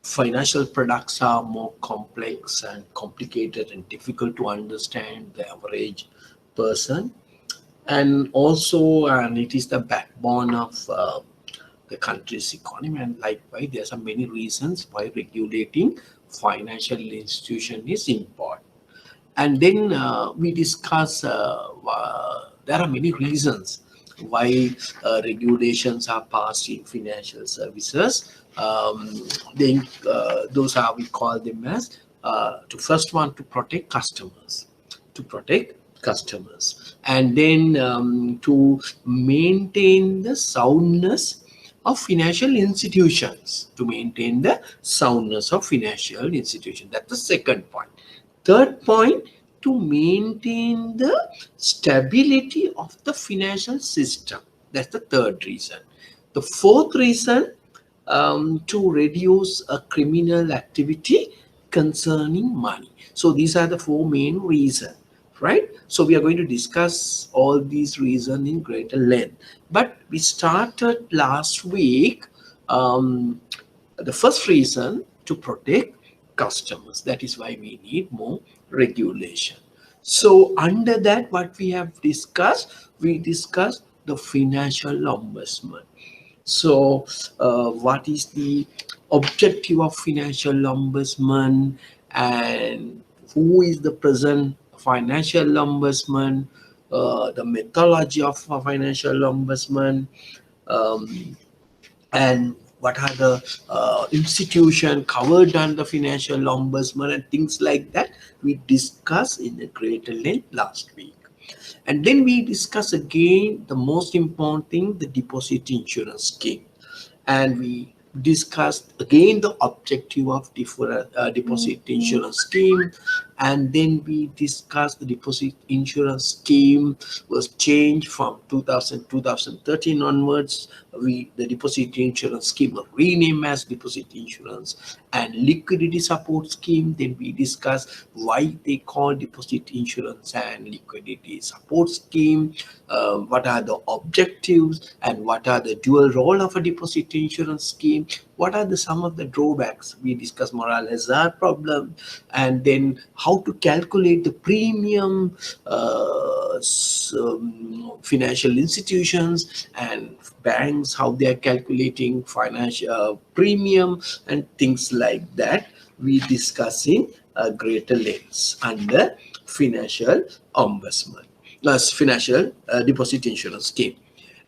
financial products are more complex and complicated and difficult to understand the average person. And also, and it is the backbone of the country's economy. And likewise, there are many reasons why regulating financial institution is important. And then we discuss there are many reasons why regulations are passed in financial services. Then those are, we call them as to first one, to protect customers, to protect customers, and then to maintain the soundness of financial institutions, to maintain the soundness of financial institutions. That's the second point. Third point, to maintain the stability of the financial system. That's the third reason. The fourth reason, to reduce a criminal activity concerning money. So these are the four main reasons, right? So we are going to discuss all these reasons in greater length. But we started last week, the first reason, to protect customers. That is why we need more regulation. So under that, what we have discussed, we discussed the financial ombudsman. So what is the objective of financial ombudsman, and who is the present financial ombudsman, the methodology of a financial ombudsman, um, and what are the institution covered under financial ombudsman, and things like that we discussed in a greater length last week. And then we discuss again the most important thing, the deposit insurance scheme. And we discussed again the objective of deposit insurance scheme. And then we discussed the deposit insurance scheme was changed from 2013 onwards. The deposit insurance scheme was renamed as deposit insurance and liquidity support scheme. Then we discussed why they call deposit insurance and liquidity support scheme, what are the objectives, and what are the dual role of a deposit insurance scheme, what are some of the drawbacks. We discussed moral hazard problem, and then how to calculate the premium, financial institutions and banks, how they are calculating financial premium and things like that. We discuss in a greater lengths under financial ombudsman, plus financial deposit insurance scheme.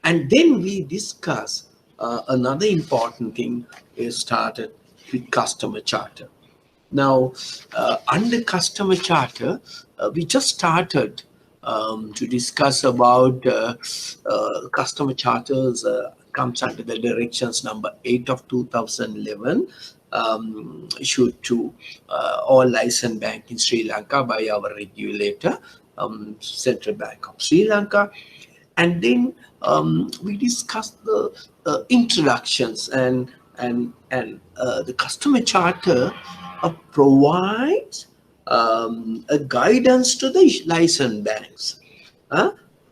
And then we discuss another important thing is started with customer charter. Now, under customer charter, we just started to discuss about customer charters comes under the directions number 8 of 2011, issued to all licensed bank in Sri Lanka by our regulator, Central Bank of Sri Lanka. And then we discussed the introductions, and the customer charter provides a guidance to the licensed banks,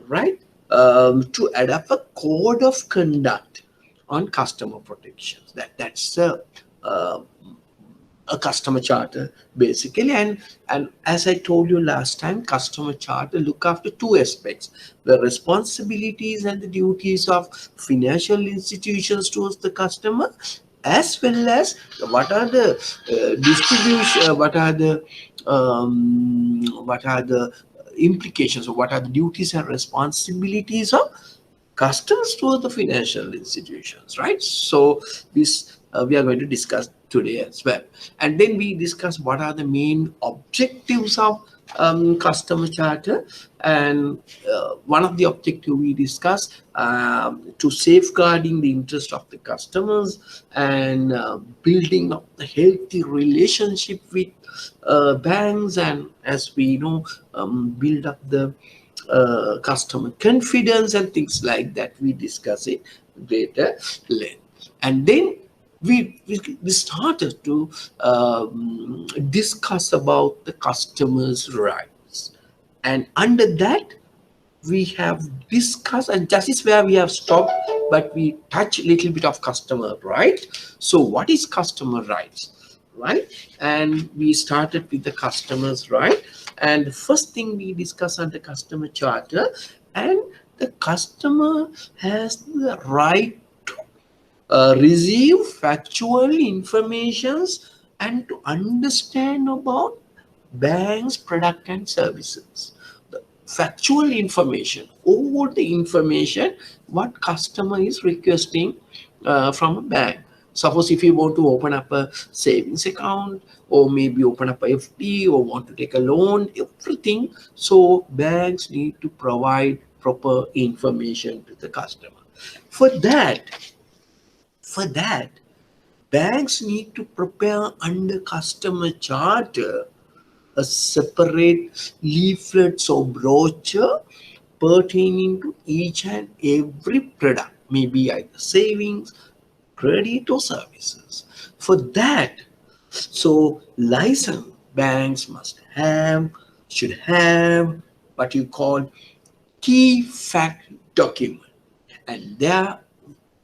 right, to adopt a code of conduct on customer protections. That's a customer charter basically. And as I told you last time, customer charter look after two aspects: the responsibilities and the duties of financial institutions towards the customer, as well as what are the distribution, what are the implications, or what are the duties and responsibilities of customers towards the financial institutions, right? So this we are going to discuss today as well. And then we discuss what are the main objectives of customer charter. And one of the objectives we discuss, to safeguarding the interest of the customers and building up a healthy relationship with banks, and as we know, build up the customer confidence and things like that. We discuss it greater length. And then we started to discuss about the customer's rights. And under that, we have discussed, and that is where we have stopped, but we touch a little bit of customer right. So what is customer rights? right? And we started with the customers, right? And the first thing we discuss on the customer charter, and the customer has the right to receive factual informations and to understand about bank's product and services. The factual information, all the information what customer is requesting from a bank. Suppose if you want to open up a savings account or maybe open up a FD or want to take a loan, everything. So banks need to provide proper information to the customer. For that, for that, banks need to prepare under customer charter a separate leaflets or brochure pertaining to each and every product, maybe either savings, credit, or services. For that, so licensed banks should have what you call key fact document. And there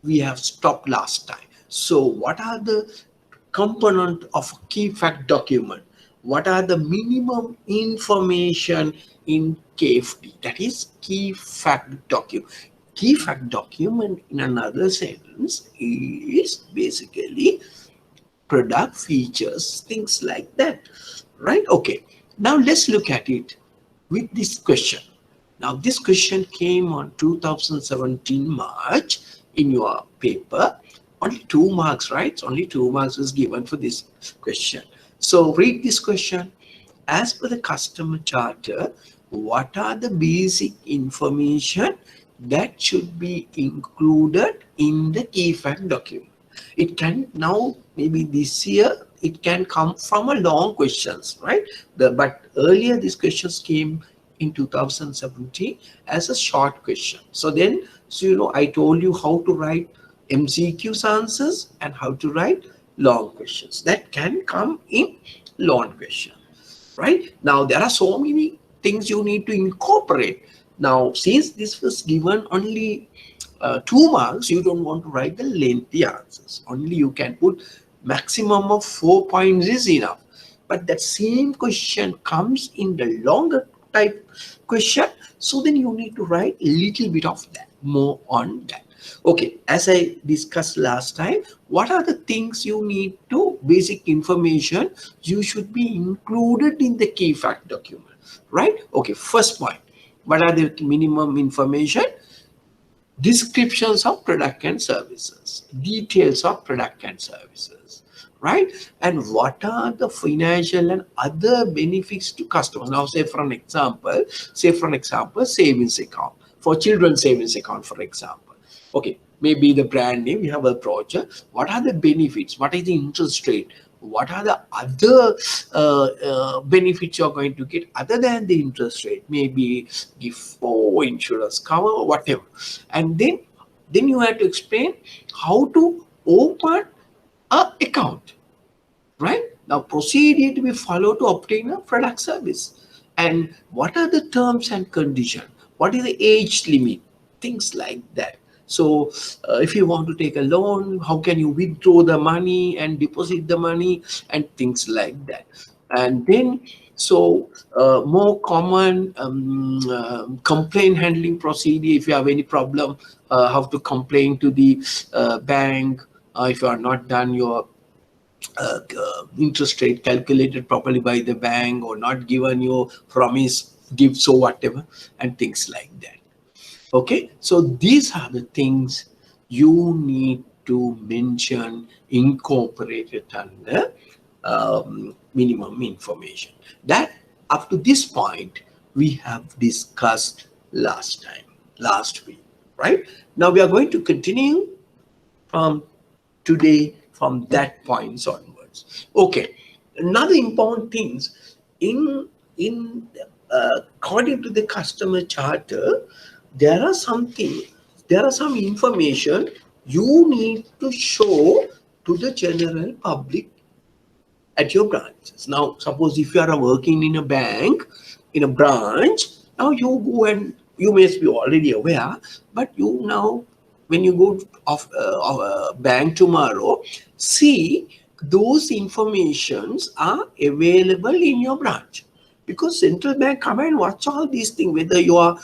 we have stopped last time. So what are the component of a key fact document? What are the minimum information in KFD? That is key fact document. Key fact document in another sense is basically product features, things like that, right? Okay, now let's look at it with this question. Now this question came on 2017 March in your paper. Only 2 marks, right? Only 2 marks is given for this question. So read this question. As per the customer charter, what are the basic information that should be included in the key fact document? It can now, maybe this year, it can come from a long questions, right? But earlier these questions came in 2017 as a short question. So then, so you know, I told you how to write MCQs answers and how to write long questions. That can come in long question, right? Now there are so many things you need to incorporate. Now, since this was given only 2 marks, you don't want to write the lengthy answers. Only you can put maximum of 4 points is enough. But that same question comes in the longer type question. So then you need to write a little bit of that, more on that. Okay, as I discussed last time, what are the things you need to, basic information you should be included in the key fact document, right? Okay, first point, what are the minimum information? Descriptions of product and services, details of product and services, right? And what are the financial and other benefits to customers? Now, say for an example, savings account, for children's savings account, for example. Okay, maybe the brand name, you have a brochure. What are the benefits? What is the interest rate? What are the other benefits you're going to get other than the interest rate? Maybe gift for insurance cover, whatever. And then you have to explain how to open an account, right? Now, procedure to be followed to obtain a product service. And what are the terms and conditions? What is the age limit? Things like that. So if you want to take a loan, how can you withdraw the money and deposit the money and things like that. And then, so more common complaint handling procedure. If you have any problem, how to complain to the bank if you are not done your interest rate calculated properly by the bank or not given your promise gifts or whatever and things like that. Okay, so these are the things you need to mention, incorporate it under minimum information. That up to this point we have discussed last week, right? Now we are going to continue from today from that point onwards. Okay, another important things in according to the customer charter, there are some information you need to show to the general public at your branches. Now, suppose if you are working in a bank, in a branch, now you go and you may be already aware, but you now, when you go of a bank tomorrow, see those informations are available in your branch, because central bank come and watch all these things, whether you are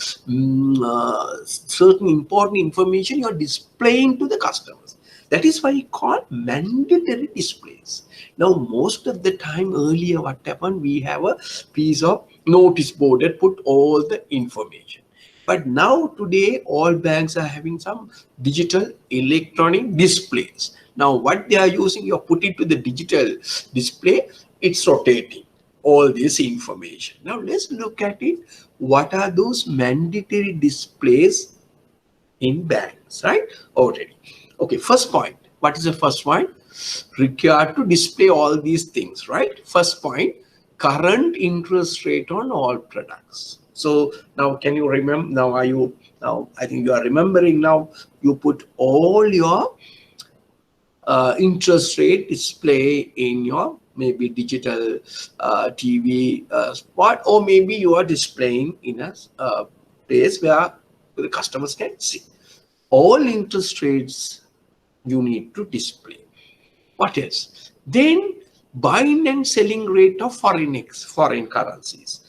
certain important information you are displaying to the customers. That is why it called mandatory displays. Now, most of the time earlier, what happened, we have a piece of notice board that put all the information. But now today, all banks are having some digital electronic displays. Now, what they are using, you put it to the digital display, it's rotating all this information. Now, let's look at it. What are those mandatory displays in banks, right? Already. Okay, first point. What is the first point? Required to display all these things, right? First point, current interest rate on all products. So now, can you remember? Now, I think you are remembering now. You put all your interest rate display in your maybe digital TV spot, or maybe you are displaying in a place where the customers can see. All interest rates you need to display. What else? Then buying and selling rate of foreign currencies,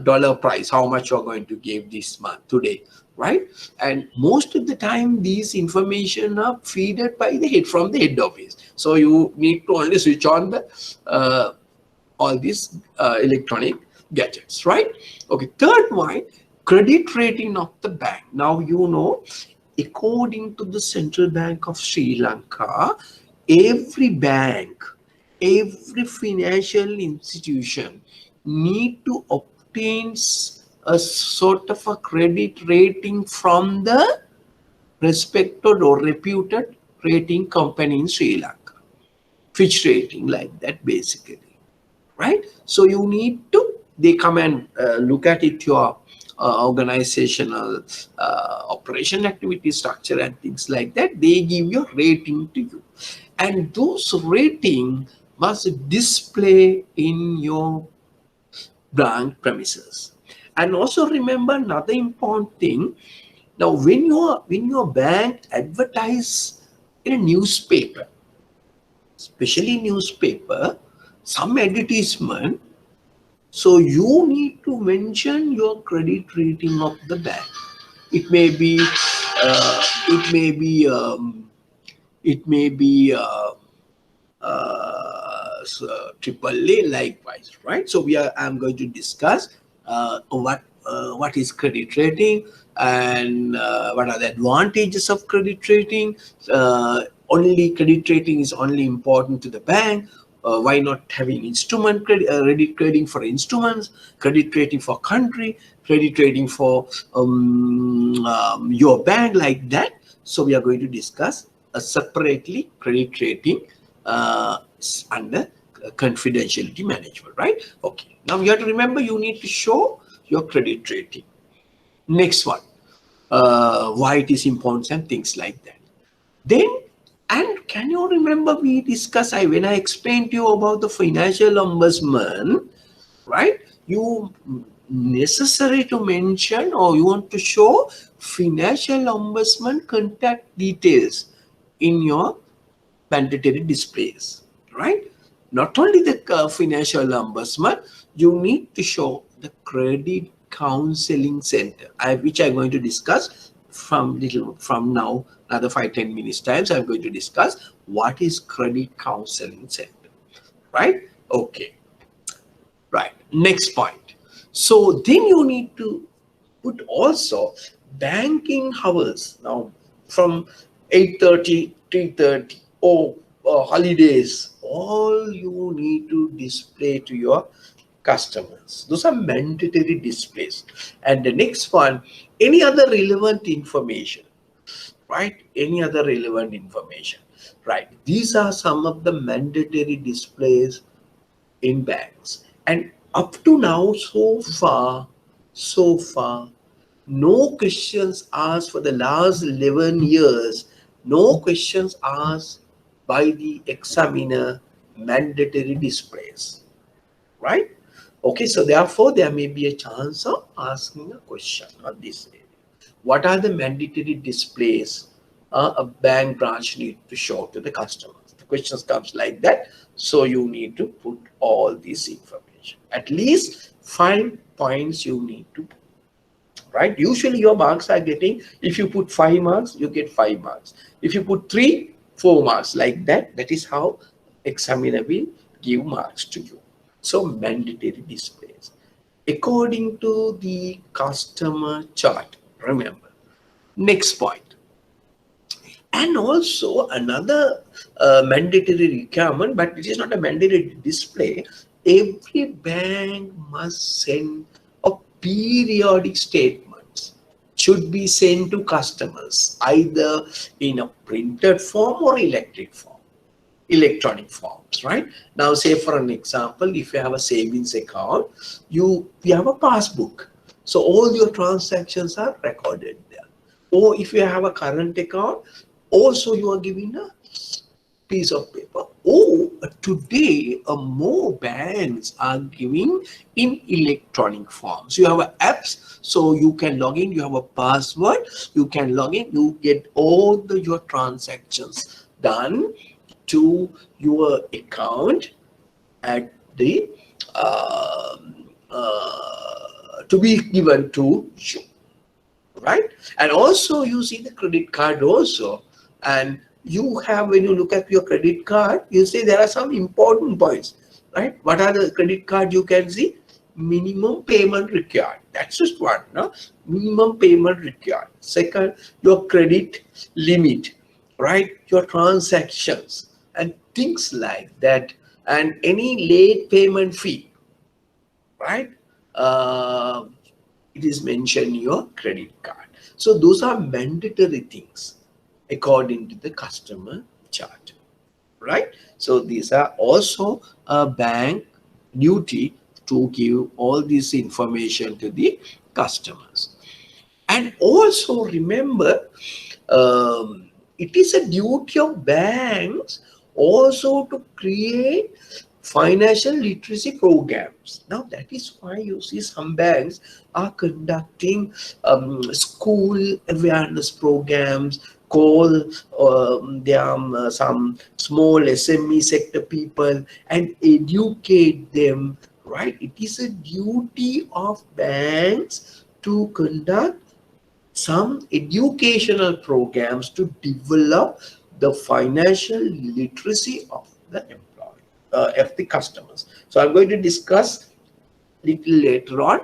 dollar price, how much you are going to give this month today, right? And most of the time these information are fed by the head from the head office. So you need to only switch on the all these electronic gadgets, right? Okay. Third one, credit rating of the bank. Now, you know, according to the Central Bank of Sri Lanka, every bank, every financial institution need to obtain a sort of a credit rating from the respected or reputed rating company in Sri Lanka. Fitch rating, like that, basically, right? So you need to, they come and look at it, your organizational operation activity structure and things like that. They give your rating to you, and those rating must display in your branch premises. And also remember another important thing. Now, when your bank advertise in a newspaper, especially newspaper, some advertisement, so you need to mention your credit rating of the bank. It may be, it may be, it may be triple A, likewise, right? So I'm going to discuss what is credit rating, and what are the advantages of credit rating. Only credit rating is only important to the bank. Why not having instrument credit rating for instruments, credit rating for country, credit rating for your bank, like that. So we are going to discuss separately credit rating under confidentiality management, right? Okay. Now you have to remember, you need to show your credit rating. Next one, why it is important and things like that. Then, and can you remember we discussed, when I explained to you about the financial ombudsman, right? You necessary to mention, or you want to show financial ombudsman contact details in your mandatory displays, right? Not only the financial ombudsman, you need to show the credit counseling center, which I'm going to discuss from now, another 5-10 minutes times. I'm going to discuss what is credit counseling center, right? Okay, right. Next point. So then you need to put also banking hours. Now, from 8:30, 3:30, or holidays, all you need to display to your customers. Those are mandatory displays. And the next one, any other relevant information, right? Any other relevant information, right? These are some of the mandatory displays in banks. And up to now, so far, no questions asked for the last 11 years, no questions asked by the examiner, mandatory displays, right? Okay, so therefore there may be a chance of asking a question on this area. What are the mandatory displays a bank branch need to show to the customers? questions comes like that. So you need to put all this information. At least 5 points you need to put, right? Usually your marks are getting, if you put 5 marks, you get 5 marks. If you put 3, 4 marks, like that. That is how examiner will give marks to you. So mandatory displays according to the customer chart. Remember. Next point. And also another mandatory requirement, but it is not a mandatory display. Every bank must send a periodic statements, should be sent to customers either in a printed form or electronic forms, right? Now, say for an example, if you have a savings account, you have a passbook. So all your transactions are recorded there. Or if you have a current account, also you are given a piece of paper. Or today, more banks are giving in electronic forms. You have apps, so you can log in. You have a password. You can log in. You get all your transactions done to your account at the to be given to you, right? And also you see the credit card also, and you have, when you look at your credit card, you see there are some important points, right? What are the credit card you can see? Minimum payment required. That's just one, no? Minimum payment required. Second, your credit limit, right? Your transactions and things like that, and any late payment fee, right? It is mentioned in your credit card. So those are mandatory things according to the customer chart, right? So these are also a bank duty to give all this information to the customers. And also remember, it is a duty of banks also to create financial literacy programs. Now that is why you see some banks are conducting school awareness programs, call some small SME sector people and educate them, right? It is a duty of banks to conduct some educational programs to develop the financial literacy of the employee, of the customers. So I'm going to discuss little later on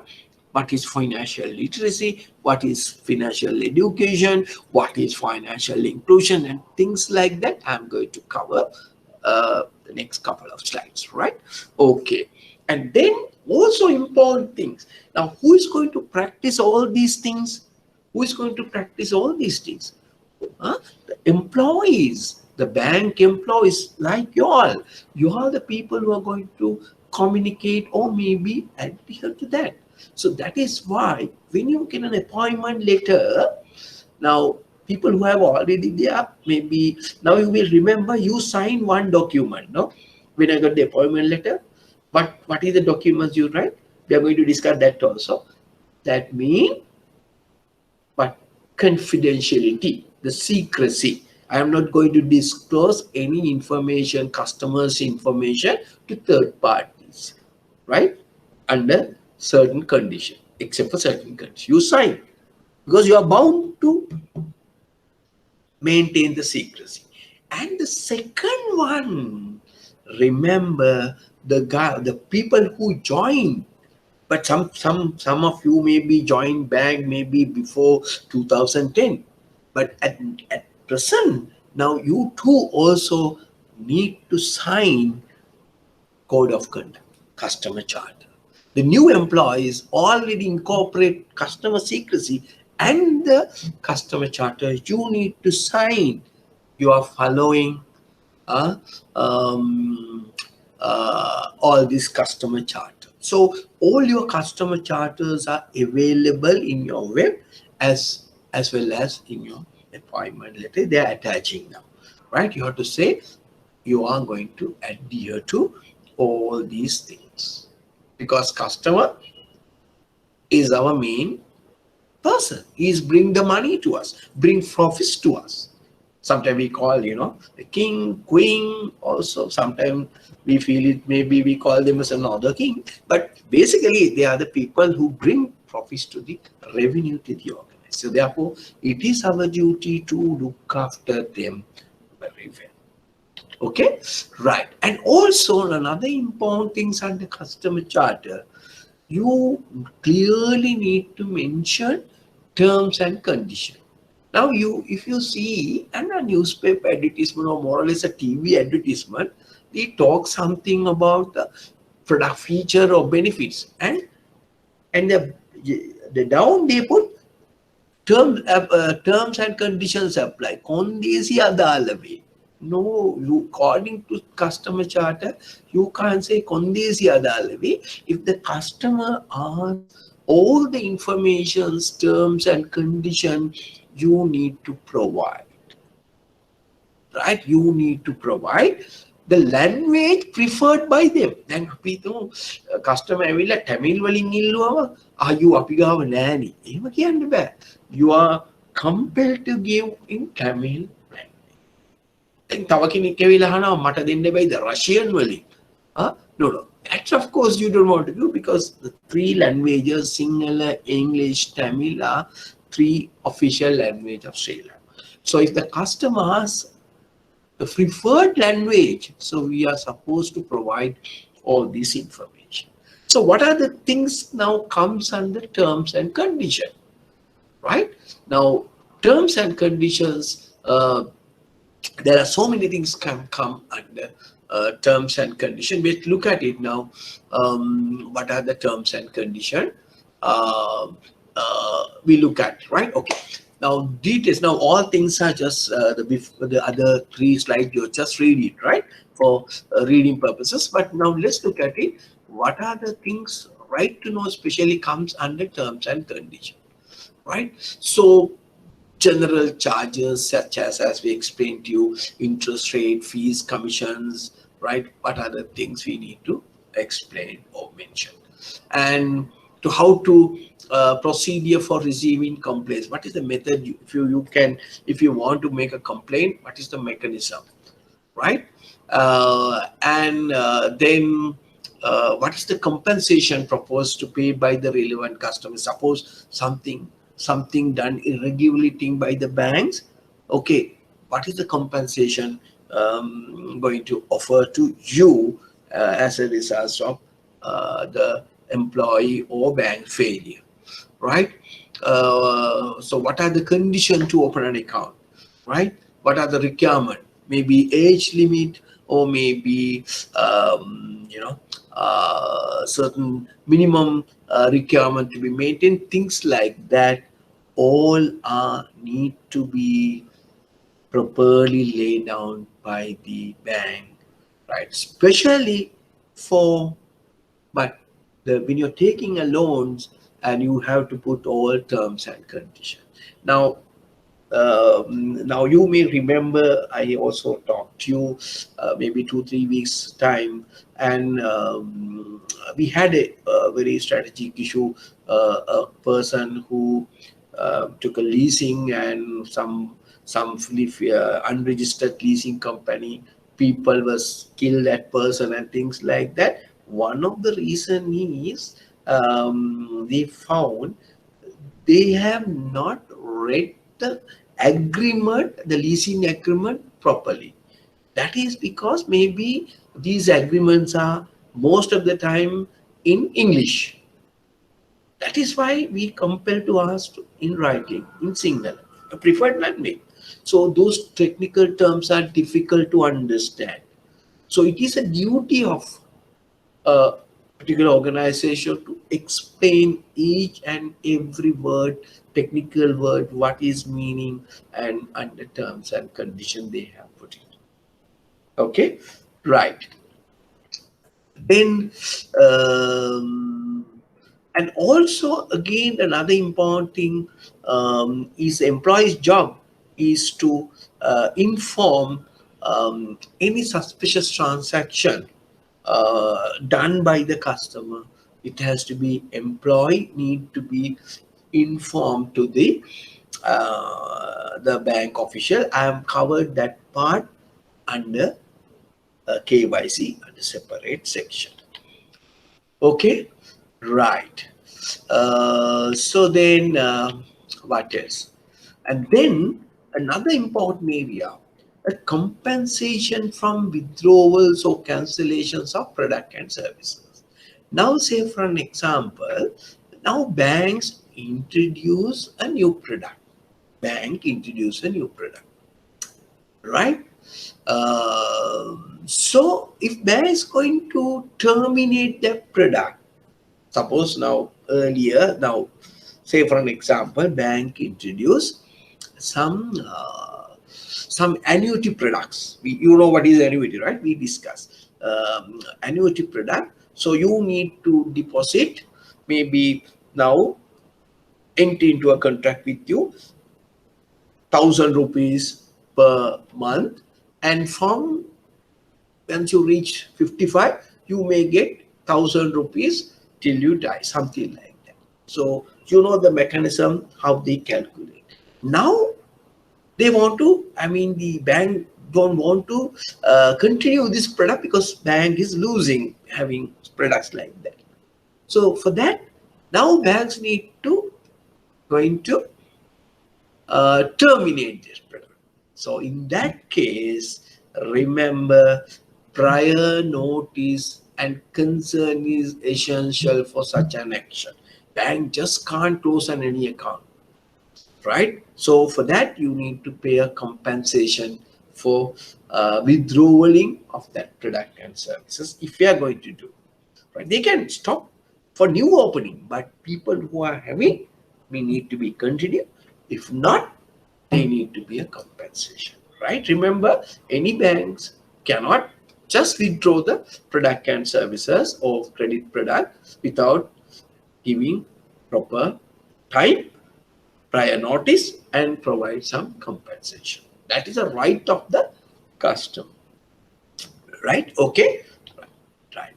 what is financial literacy, what is financial education, what is financial inclusion, and things like that. I'm going to cover the next couple of slides, right? Okay. And then also important things. Now, who is going to practice all these things? Who is going to practice all these things? The employees, the bank employees like you all. You are the people who are going to communicate or maybe adhere to that. So that is why when you get an appointment letter, now people who have already there, maybe now you will remember you sign one document, no? When I got the appointment letter, but what is the documents you write? We are going to discuss that also. That means, but confidentiality, the secrecy. I am not going to disclose any information, customers' information to third parties, right? Under certain condition, except for certain conditions. You sign because you are bound to maintain the secrecy. And the second one, remember the people who join. But some of you maybe joined bank maybe before 2010. But at present, now you too also need to sign code of conduct, customer charter. The new employees already incorporate customer secrecy and the customer charter. You need to sign. You are following all these customer charter. So all your customer charters are available in your web as well as in your appointment letter. They are attaching now, right? You have to say you are going to adhere to all these things because customer is our main person. He is bring the money to us, bring profits to us. Sometimes we call, the king, queen. Also, sometimes we feel it, maybe we call them as another king. But basically, they are the people who bring profits to the revenue to the organization. So therefore, it is our duty to look after them very well. Okay, right. And also another important things under customer charter, you clearly need to mention terms and conditions. Now, if you see and a newspaper advertisement or more or less a TV advertisement, they talk something about the product feature or benefits, and the down they put terms and conditions apply. Kondesi adalawe. No, you according to customer charter, you can't say kondesi adalawe. If the customer asks all the informations, terms and conditions, you need to provide. Right? You need to provide the language preferred by them. Then අපි හිතමු customer ඇවිල්ලා Tamil වලින් ඉල්ලුවම you අපි ගාව නෑනේ. එහෙම කියන්න බෑ. You are compelled to give in Tamil language. දැන් තව කෙනෙක් ඇවිල්ලා අහනවා මට දෙන්න බැයිද Russian වලින්? No. That of course you don't want to do, because the three languages, Sinhala, English, Tamil, are three official language of Sri Lanka. So if the customer asks the preferred language, so we are supposed to provide all this information. So what are the things now comes under terms and conditions, right? Now, terms and conditions, there are so many things can come under terms and conditions. Let's look at it now. What are the terms and conditions? We look at, right? Okay. Now, details. Now, all things are just the other three slides. You just read it, right, for reading purposes. But now let's look at it. What are the things right to know? Especially comes under terms and conditions, right? So, general charges such as we explained to you, interest rate, fees, commissions, right? What are the things we need to explain or mention, and to how to procedure for receiving complaints. What is the method if you want to make a complaint? What is the mechanism, right? And then what is the compensation proposed to pay by the relevant customer? Suppose something done irregularity by the banks. Okay, what is the compensation going to offer to you as a result of the employee or bank failure, right? So what are the conditions to open an account, right? What are the requirements? Maybe age limit, or maybe certain minimum requirement to be maintained. Things like that all need to be properly laid down by the bank, right? Especially when you're taking a loans, and you have to put all terms and conditions. Now you may remember I also talked to you maybe 2-3 weeks time, and we had a very strategic issue. A person who took a leasing, and some unregistered leasing company people was killed that person and things like that. One of the reason is they found they have not read the leasing agreement properly. That is because maybe these agreements are most of the time in English. That is why we compel to ask in writing, in Sinhala, a preferred language. So those technical terms are difficult to understand. So it is a duty of a particular organization to explain each and every word, technical word, what is meaning, and under terms and condition they have put it. Okay, right. Then and also again another important thing is the employee's job is to inform any suspicious transaction done by the customer. It has to be employee need to be informed to the the bank official. I have covered that part under KYC under separate section. Okay, right. So then, what else? And then another important area, a compensation from withdrawals or cancellations of product and services. Now, say for an example, now banks introduce a new product. Bank introduce a new product, right? So if bank is going to terminate that product, suppose now earlier, now say for an example, bank introduced some annuity products. You know what is annuity, right? We discussed annuity product. So you need to deposit, maybe now enter into a contract with you, 1,000 rupees per month, and from once you reach 55, you may get 1,000 rupees till you die, something like that. So you know the mechanism how they calculate. Now they want to, I mean, the bank don't want to continue this product because bank is losing having products like that. So for that, now banks need to going to terminate this product. So in that case, remember, prior notice and concern is essential for such an action. Bank just can't close on any account, right? So for that, you need to pay a compensation for withdrawing of that product and services if you are going to do. Right? They can stop for new opening, but people who are having, we need to be continued. If not, they need to be a compensation, right? Remember, any banks cannot just withdraw the product and services or credit product without giving proper time, prior notice, and provide some compensation. That is a right of the customer, right? Okay, right.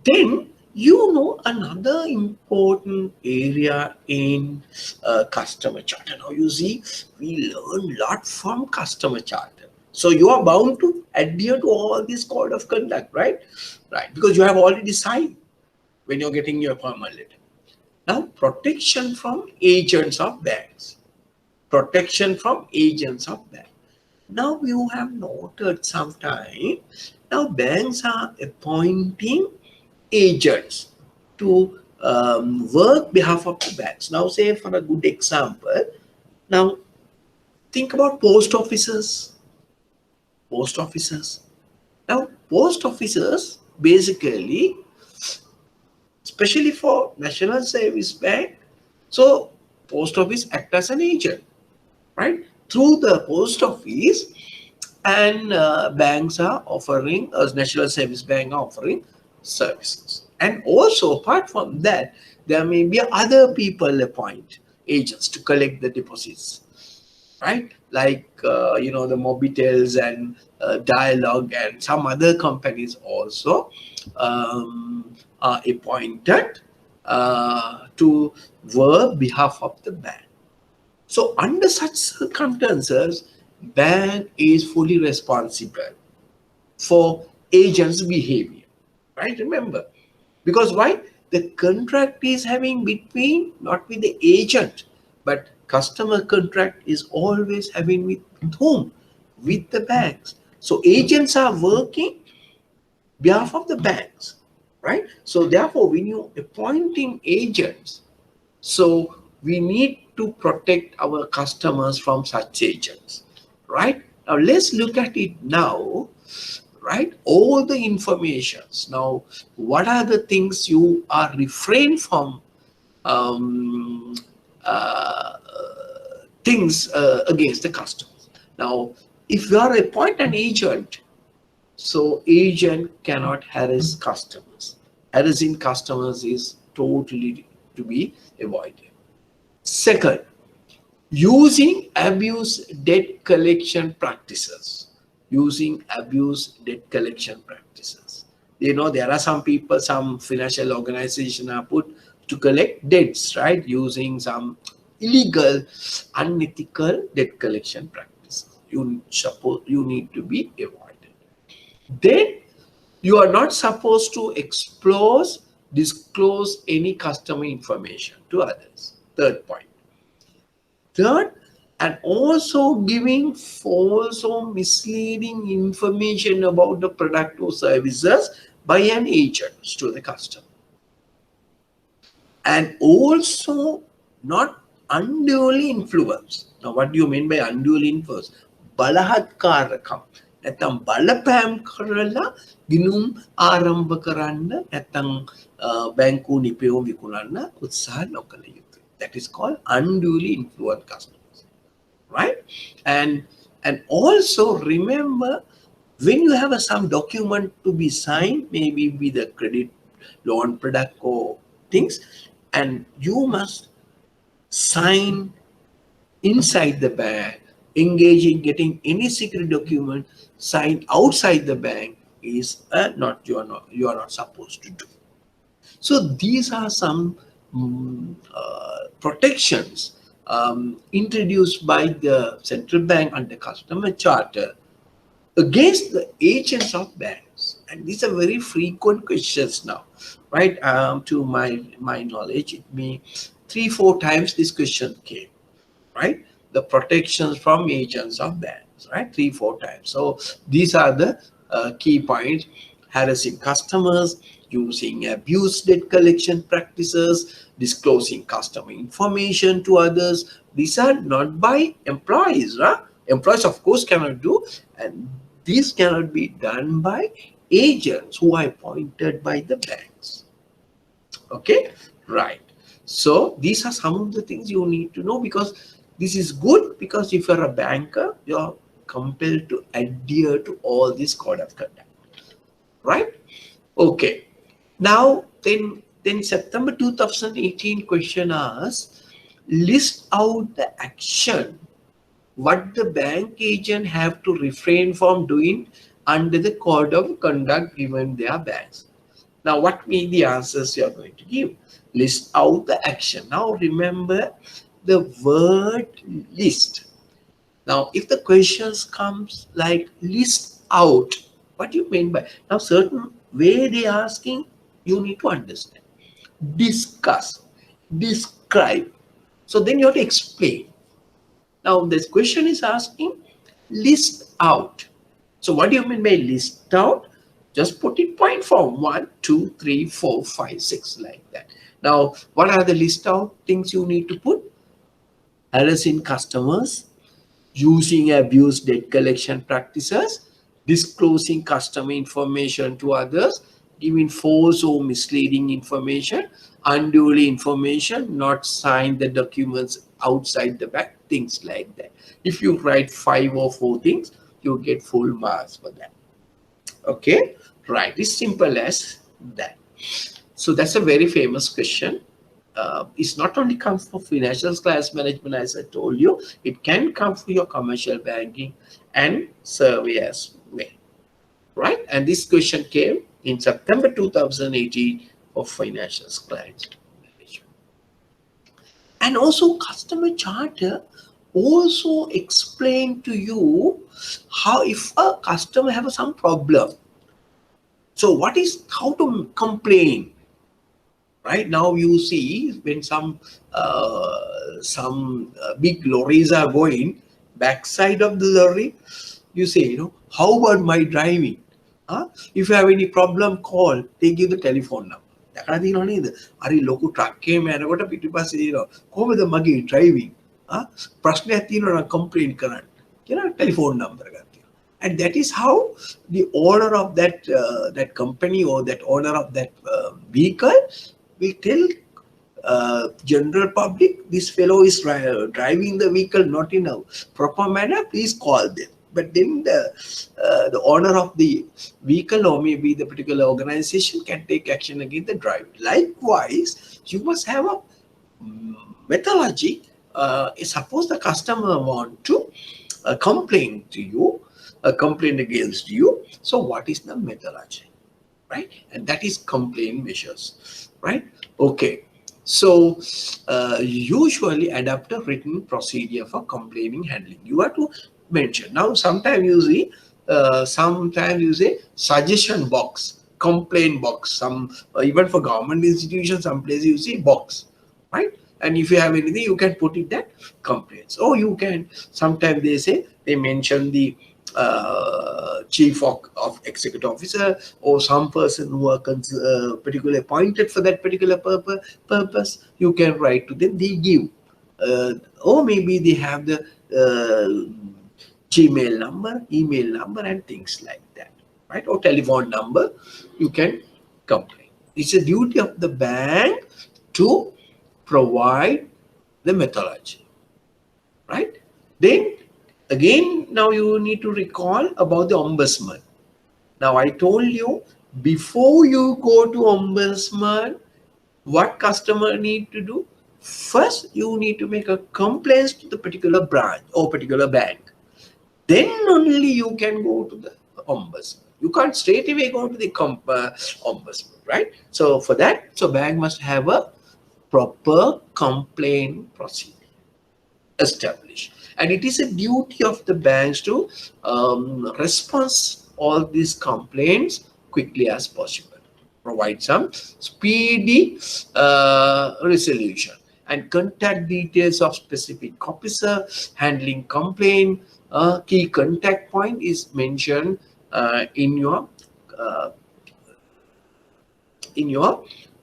Then you know another important area in customer charter. Now you see, we learn a lot from customer charter. So you are bound to adhere to all this code of conduct, right? Right, because you have already signed when you're getting your appointment letter. Now, protection from agents of banks. Protection from agents of banks. Now you have noted sometime, now banks are appointing agents to work behalf of the banks. Now say for a good example, now think about post offices. Post offices. Now post offices basically, especially for National Service Bank, so post office act as an agent, right? Through the post office, and banks are offering, as National Service Bank are offering services. And also apart from that, there may be other people appoint agents to collect the deposits, right? Like the Mobitels and Dialogue and some other companies also are appointed to work behalf of the bank. So under such circumstances, bank is fully responsible for agent's behavior, right? Remember, because why? The contract is having between, not with the agent, but customer contract is always having with whom? With the banks. So agents are working behalf of the banks, right? So therefore, when you appointing agents, so we need to protect our customers from such agents, right? Now let's look at it now, right? All the informations. Now, what are the things you are refrained from things against the customers? Now, if you are appoint an agent, so agent cannot harass customers. Harassing customers is totally to be avoided. Second, using abuse debt collection practices. Using abuse debt collection practices. There are some people, some financial organization are put to collect debts, right? Using some illegal, unethical debt collection practices. You need to be avoided. Then you are not supposed to disclose any customer information to others. Third point. Third, and also giving false or misleading information about the product or services by an agent to the customer. And also not unduly influence. Now, what do you mean by unduly influence? බලහත්කාරකම් නැත්නම් බලපෑම් කරලා ගිණුම් ආරම්භ කරන්න නැත්නම් බැංකු නිපැයුම් විකුණන්න උත්සාහ නොකළ යුතුයි. That is called unduly influence customers, right? And also remember, when you have some document to be signed, maybe with a credit loan product or things, and you must sign inside the bank, engage in getting any secret document signed outside the bank is you are not supposed to do. So these are some protections introduced by the central bank under customer charter against the agents of banks. And these are very frequent questions now, right? To my knowledge, it may 3-4 times this question came, right? The protections from agents of banks, right? 3-4 times. So these are the key points: harassing customers, using abuse debt collection practices, disclosing customer information to others. These are not by employees, right? Employees, of course, cannot do, and these cannot be done by agents who are appointed by the banks. Okay, right. So these are some of the things you need to know, because this is good, because if you're a banker, you're compelled to adhere to all this code of conduct, right? Okay. Now, then September 2018 question asks, list out the action what the bank agent have to refrain from doing under the code of conduct given their banks. Now, what may the answers you are going to give? List out the action. Now, remember the word list. Now, if the questions comes like list out, what do you mean by? Now, certain way they asking, you need to understand. Discuss, describe. So then you have to explain. Now, this question is asking list out. So what do you mean by list out? Just put it point form: 1, 2, 3, 4, 5, 6, like that. Now, what are the list out things you need to put? Harassing customers, using abuse debt collection practices, disclosing customer information to others, giving false or misleading information, unduly information, not sign the documents outside the bank, things like that. If you write 5 or 4 things, you get full marks for that. Okay, right. It's simple as that. So that's a very famous question. It's not only comes for financial class management, as I told you, it can come for your commercial banking and survey as well, right? And this question came in September 2018 for financial clients management. And also customer charter also explain to you how, if a customer have some problem, so how to complain. Right now, you see when some big lorries are going, backside of the lorry, you say, how about my driving? If you have any problem, call. They give the telephone number. දැකලා තියෙනව නේද? හරි ලොකු truck එකේ යනකොට පිටිපස්සේ දෙනවා. කොහොමද මගේ driving? ප්‍රශ්නයක් තියෙනවා නම් complain කරන්න. කියලා telephone number එකක් තියෙනවා. And that is how the owner of that company or that owner of that vehicle will tell general public, this fellow is driving the vehicle not in a proper manner, please call them. But then the owner of the vehicle or maybe the particular organization can take action against the driver. Likewise, you must have a methodology. Suppose the customer want to complain against you. So what is the methodology, right? And that is complaint measures, right? Okay. So usually adopt a written procedure for complaining handling. You have to mention. Now sometimes you see, sometimes you say suggestion box, complaint box. Some even for government institutions, some places you see box, right? And if you have anything, you can put it that complaints. Or you can, sometimes they say, they mention the chief of executive officer or some person who are particularly appointed for that particular purpose. You can write to them, they give, or maybe they have the Gmail number, email number, and things like that, right? Or telephone number, you can complain. It's a duty of the bank to provide the methodology, right? Then again, now you need to recall about the ombudsman. Now I told you, before you go to ombudsman, what customer need to do? First, you need to make a complaint to the particular branch or particular bank. Then only you can go to the ombudsman. You can't straight away go to the ombudsman, right? So for that, so bank must have a proper complaint procedure established, and it is a duty of the banks to respond all these complaints quickly as possible, provide some speedy resolution, and contact details of specific officer handling complaint. Key contact point is mentioned in your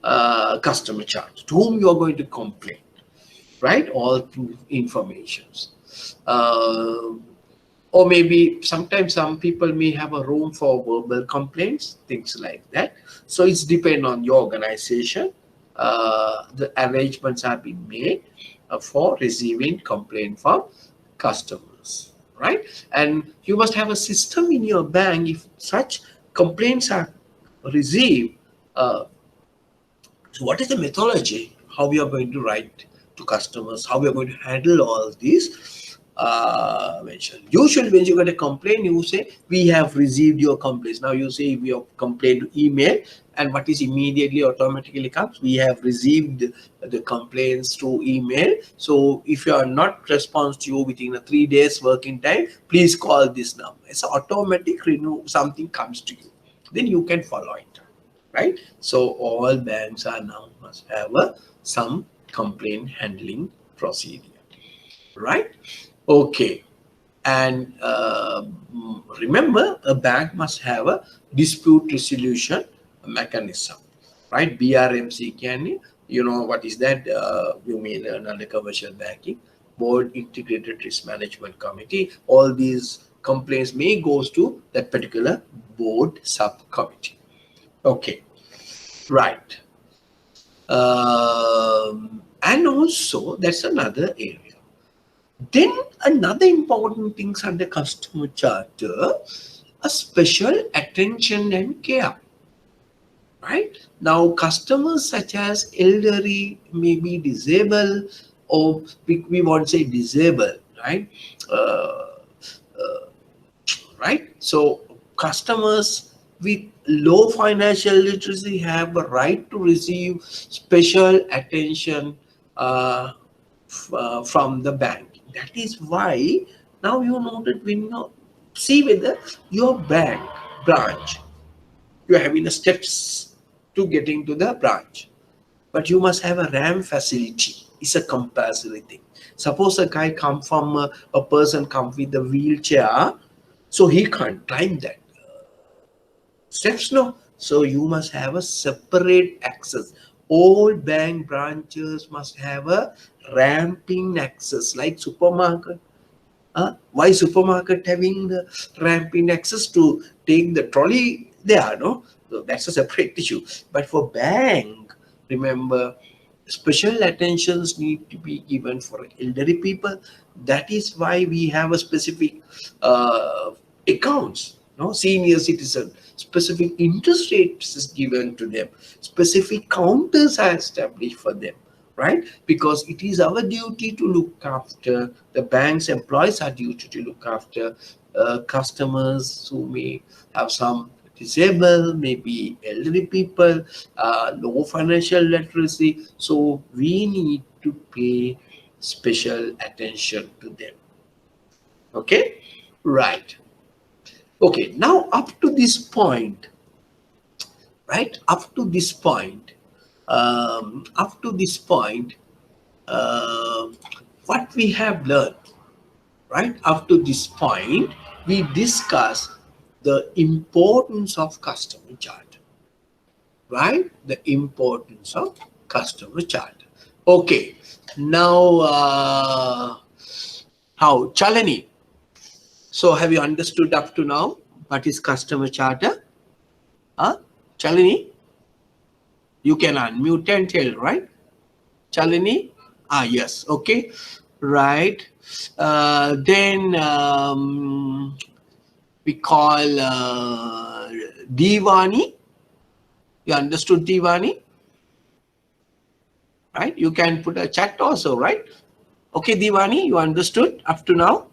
uh, customer chart, to whom you are going to complain, right? All informations. Uh, or maybe sometimes some people may have a room for verbal complaints, things like that. So it's depend on your organization. The arrangements have been made for receiving complaint from customers, right? And you must have a system in your bank. If such complaints are received, so what is the methodology? How we are going to write to customers? How we are going to handle all these? Mention. Usually, when you get a complaint, you say we have received your complaints. Now you say we have complained to email, and what is immediately automatically comes? We have received the complaints through email. So if you are not response to you within a 3 days working time, please call this number. It's automatic renew. Something comes to you, then you can follow it. Right? So all banks are now must have some complaint handling procedure, right? Okay. And remember, a bank must have a dispute resolution mechanism, right? BRMC can, you know, what is that? You may learn under commercial banking, board integrated risk management committee. All these complaints may goes to that particular board subcommittee. Okay, right. And also, that's another area. Then another important things under customer charter, a special attention and care. Right? Now, customers such as elderly, maybe disabled, or we won't say disabled, right? Uh, right? So customers with low financial literacy have a right to receive special attention from the bank. That is why now you know that when you see whether your bank branch, you are having the steps to getting to the branch, but you must have a RAM facility. It's a compulsory thing. Suppose a guy come from a person come with a wheelchair, so he can't climb that steps, no. So you must have a separate access. All bank branches must have a ramping access, like supermarket. Why supermarket having the ramping access to take the trolley there? No, so that's a separate issue. But for bank, remember, special attentions need to be given for elderly people. That is why we have a specific accounts. No, senior citizen, specific interest rates is given to them. Specific counters are established for them, right? Because it is our duty to look after, the bank's employees are duty to look after customers who may have some disabled, maybe elderly people, low financial literacy. So we need to pay special attention to them. Okay, right. Okay, now up to this point, right? Up to this point, uh, what we have learned, right? Up to this point, we discuss the importance of customer charter, right? The importance of customer charter. Okay, now how Chalani? So have you understood up to now what is customer charter? Chalini, you can unmute and tell, right? Chalini? Yes, okay, right. Then we call Divani. You understood Divani? Right? You can put a chat also, right? Okay, Divani, you understood up to now?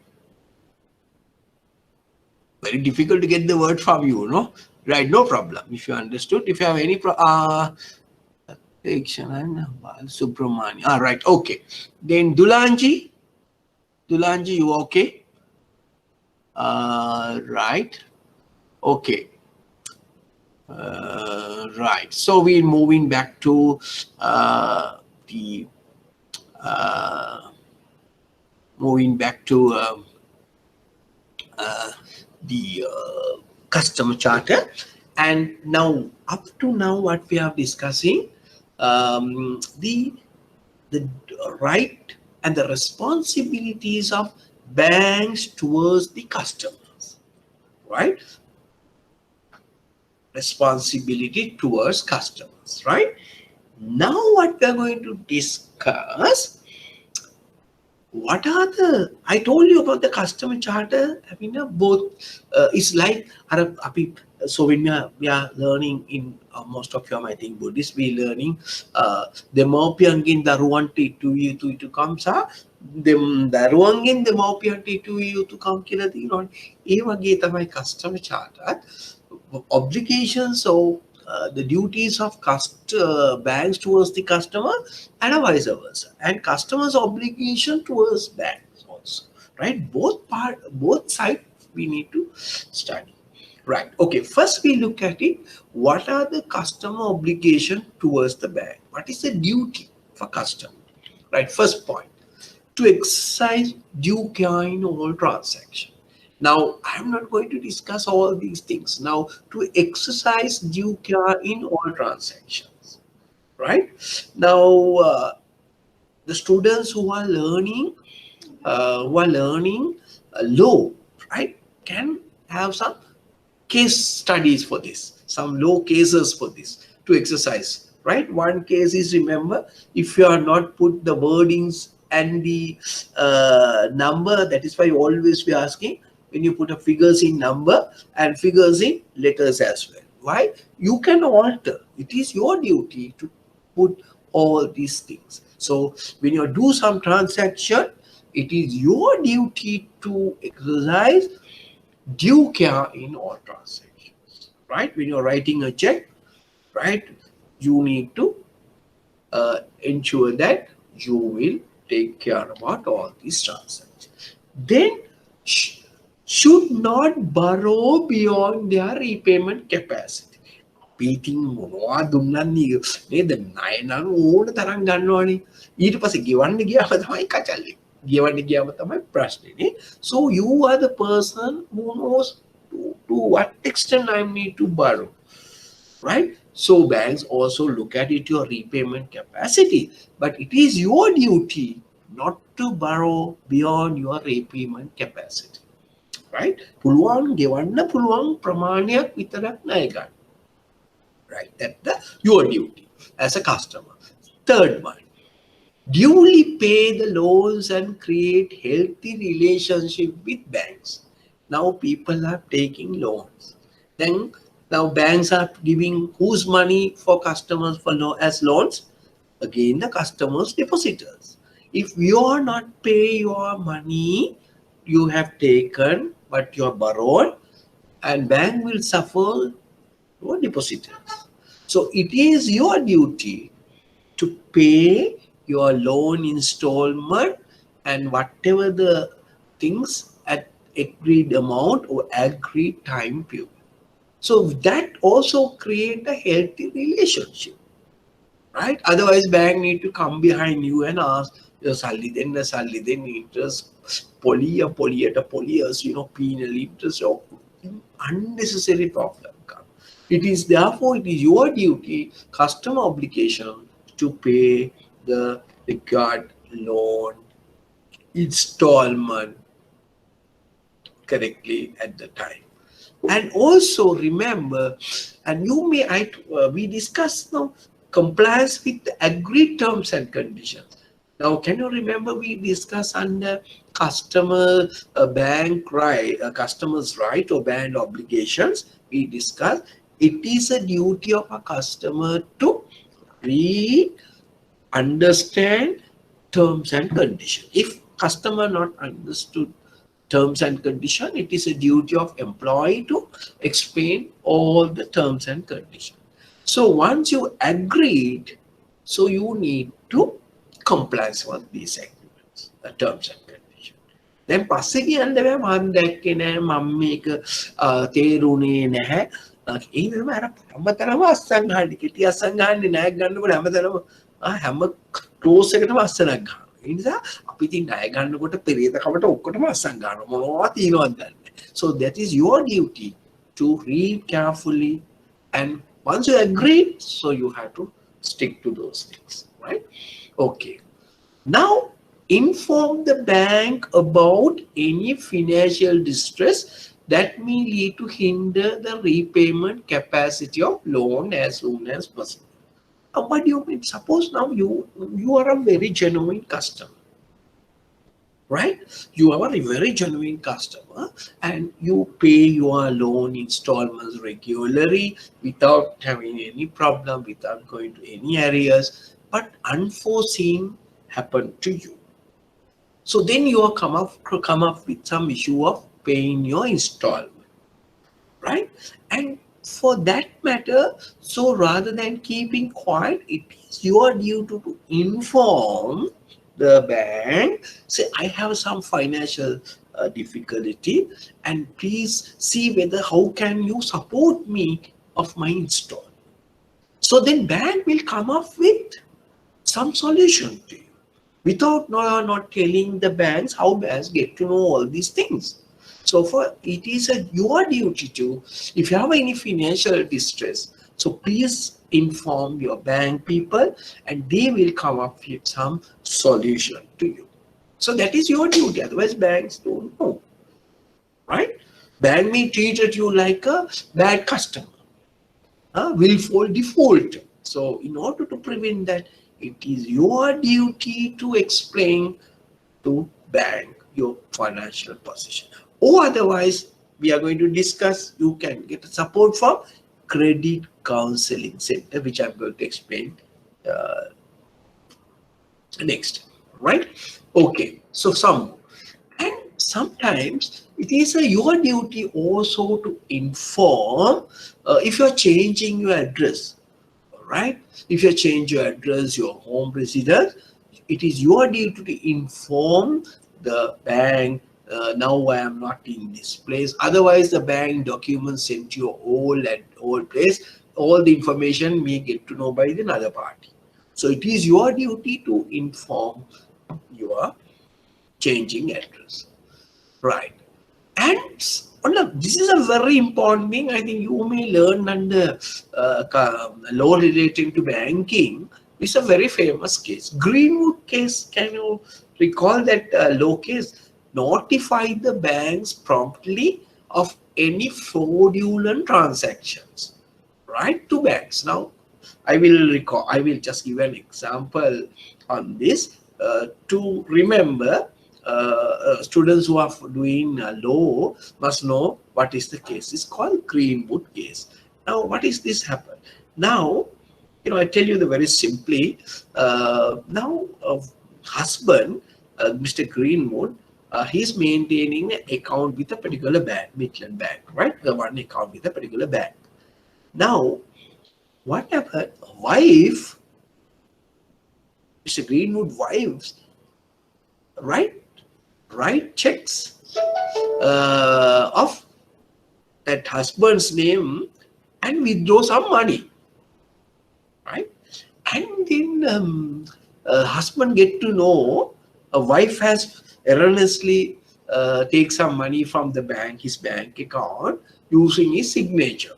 Very difficult to get the word from you, no? Right, no problem. If you understood, if you have any Subramani. Right, okay. Then Dulanji, you okay? Right, okay. Right. So we're moving back to the customer charter, and now up to now what we are discussing, the right and the responsibilities of banks towards the customers, right? Responsibility towards customers, right? Now what we are going to discuss, what are the, I told you about the customer charter. I mean, both it's like so when we are learning in most of you, I think Buddhist, we learning the Mopiangin Daruanti to you to come sa them Daruangin the Mopianti to you to come kila the non Eva Geta my customer charter obligations. So the duties of banks towards the customer and vice versa, and customers' obligation towards banks also, right? Both sides we need to study, right? Okay, first we look at it. What are the customer obligation towards the bank? What is the duty for customer, right? First point, to exercise due care in all transactions. Now, I'm not going to discuss all these things. Now, to exercise due care in all transactions, right? Now, the students who are learning law, right, can have some case studies for this, some law cases for this to exercise, right? One case is, remember, if you are not put the wordings and the number, that is why always we are asking, when you put a figures in number and figures in letters as well. Why? You can alter. It is your duty to put all these things. So when you do some transaction, it is your duty to exercise due care in all transactions, right? When you're writing a check, right, you need to ensure that you will take care about all these transactions. Then should not borrow beyond their repayment capacity. Beating මොනවා දුන්නත් නේද ණය නම් ඕන තරම් ගන්නවනේ. ඊට පස්සේ ගෙවන්න ගියාම තමයි කචල්ලේ. ගෙවන්න ගියාම තමයි ප්‍රශ්නේ. So you are the person who knows to what extent I need to borrow, right? So banks also look at it, your repayment capacity, but it is your duty not to borrow beyond your repayment capacity, right? පුළුවන් ගෙවන්න පුළුවන් ප්‍රමාණයක් විතරක් ණය ගන්න, right? That's your duty as a customer. Third one, duly pay the loans and create healthy relationship with banks. Now people are taking loans, then now banks are giving whose money for customers for as loans? Again, the customers, depositors. If you are not pay your money you have taken but you are borrowed, and bank will suffer your depositors. So it is your duty to pay your loan installment and whatever the things at agreed amount or agreed time period. So that also create a healthy relationship, right? Otherwise, bank need to come behind you and ask your salary, then the salary, then interest, polyas, penal interest, or unnecessary problem come. It is therefore it is your duty, customer obligation to pay the required loan installment correctly at the time. And also remember, and you may we discussed now compliance with the agreed terms and conditions. Now, can you remember we discussed under customer bank right, customer's right or bank obligations? We discussed it is a duty of a customer to read, understand terms and conditions. If customer not understood terms and condition, it is a duty of employee to explain all the terms and conditions. So once you agreed, so you need to comply with these agreements, the terms and conditions. Then පස්සේ කියන්න බෑ මම දැක්කේ නැහැ මම මේක තේරුනේ නැහැ. ඒ වෙනම අර හැමතැනම අස්සන් ගන්න කිටි අස්සන් ගන්නේ නැහැ ගන්නකොට හැමතැනම හැම ක්ලෝස් එකටම අස්සනක් ගන්නවා. ඒ නිසා අපි ඉතින් ණය ගන්නකොට පෙරේත කවට ඔක්කොටම අස්සන් ගන්නවා මොනවා තියෙනවද දන්නේ. So that is your duty to read carefully, and once you agree, so you have to stick to those things, right? Okay. Now inform the bank about any financial distress that may lead to hinder the repayment capacity of loan as soon as possible. What do you mean? Suppose now you are a very genuine customer, right? You are a very genuine customer and you pay your loan installments regularly without having any problem, without going to any areas, but unforeseen happened to you. So then you are come up with some issue of paying your installment, right? And for that matter, so rather than keeping quiet, it is your duty to inform the bank, say I have some financial difficulty and please see whether how can you support me of my installment. So then bank will come up with some solution to you without not telling the banks how banks get to know all these things. So it is your duty to, if you have any financial distress, so please inform your bank people and they will come up with some solution to you. So that is your duty, otherwise banks don't know, right? Bank may treat you like a bad customer, willful default. So in order to prevent that, it is your duty to explain to bank your financial position. Or otherwise, we are going to discuss, you can get support from Credit Counseling Center, which I'm going to explain next, right? Okay, so and sometimes it is your duty also to inform if you're changing your address, right? If you change your address, your home residence, it is your duty to inform the bank, now I am not in this place. Otherwise, the bank documents sent to your old place, all the information may get to know by the other party. So it is your duty to inform your changing address, right? And this is a very important thing. I think you may learn under law relating to banking. It's a very famous case, Greenwood case. Can you recall that law case? Notify the banks promptly of any fraudulent transactions, right, to banks. Now I will just give an example on this to remember. Students who are doing law must know what is the case. It's called Greenwood case. Now what is this happen? Now I tell you the very simply. Now husband, Mr. Greenwood, he's maintaining an account with a particular bank, Midland Bank, right? The one account with a particular bank. Now, what happened? Wife, Mr. Greenwood wives, write checks of that husband's name and withdraw some money, right? And then husband get to know a wife has erroneously take some money from the bank, his bank account, using his signature.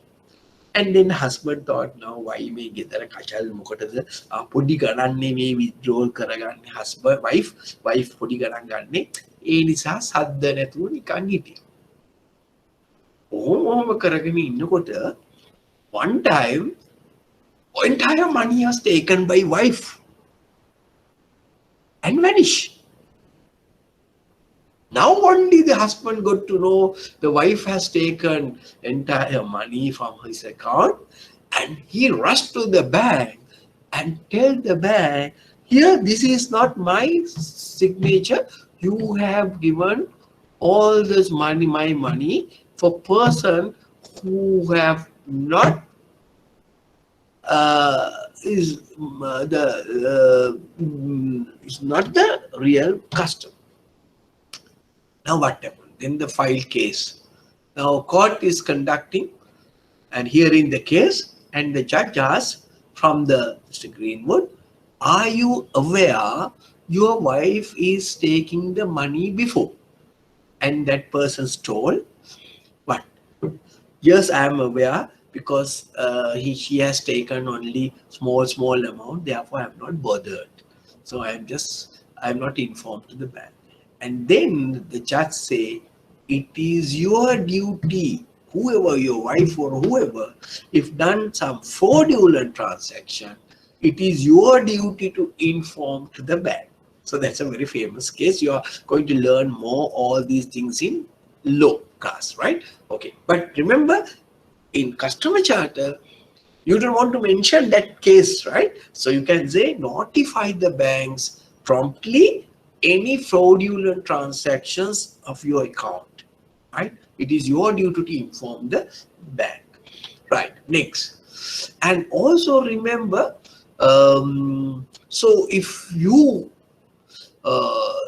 And then husband thought, now why may get there a kachal mukata podi garanne may withdraw karagan husband wife podi garanne ඒ නිසා සද්ද නැතුව නිකන් හිටියා. ඔහොම කරගෙන ඉන්නකොට one time entire money was taken by wife and vanished. Now only the husband got to know the wife has taken entire money from his account, and he rushed to the bank and tell the bank, here, this is not my signature. You have given all this money, my money, for person who have not is not the real customer. Now what happened? Then the file case. Now court is conducting and hearing the case, and the judge asks from the Mr. Greenwood, are you aware your wife is taking the money before? And that person's told, what? Yes, I am aware, because she has taken only small amount, therefore I am not bothered. So I am not informed to the bank. And then the judge say, it is your duty, whoever, your wife or whoever, if done some fraudulent transaction, it is your duty to inform to the bank. So that's a very famous case. You are going to learn more all these things in law class, right? Okay, but remember, in customer charter, you don't want to mention that case, right? So you can say, notify the banks promptly any fraudulent transactions of your account, right? It is your duty to inform the bank, right? Next, and also remember, so if you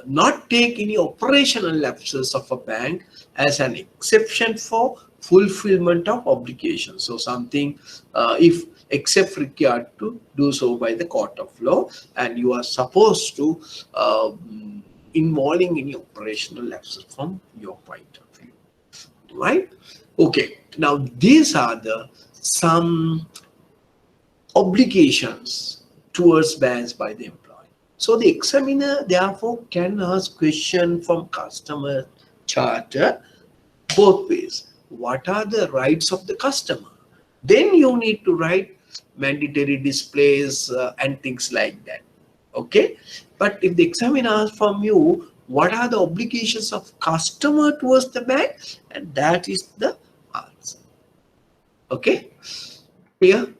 not take any operational lapses of a bank as an exception for fulfillment of obligations. So something, if except required to do so by the court of law, and you are supposed to involving any operational lapses from your point of view, right? Okay, now these are the some obligations towards banks by the employee. So the examiner therefore can ask question from customer charter both ways. What are the rights of the customer? Then you need to write mandatory displays and things like that. Okay, but if the examiner asks from you, what are the obligations of customer towards the bank, and that is the answer. Okay, clear?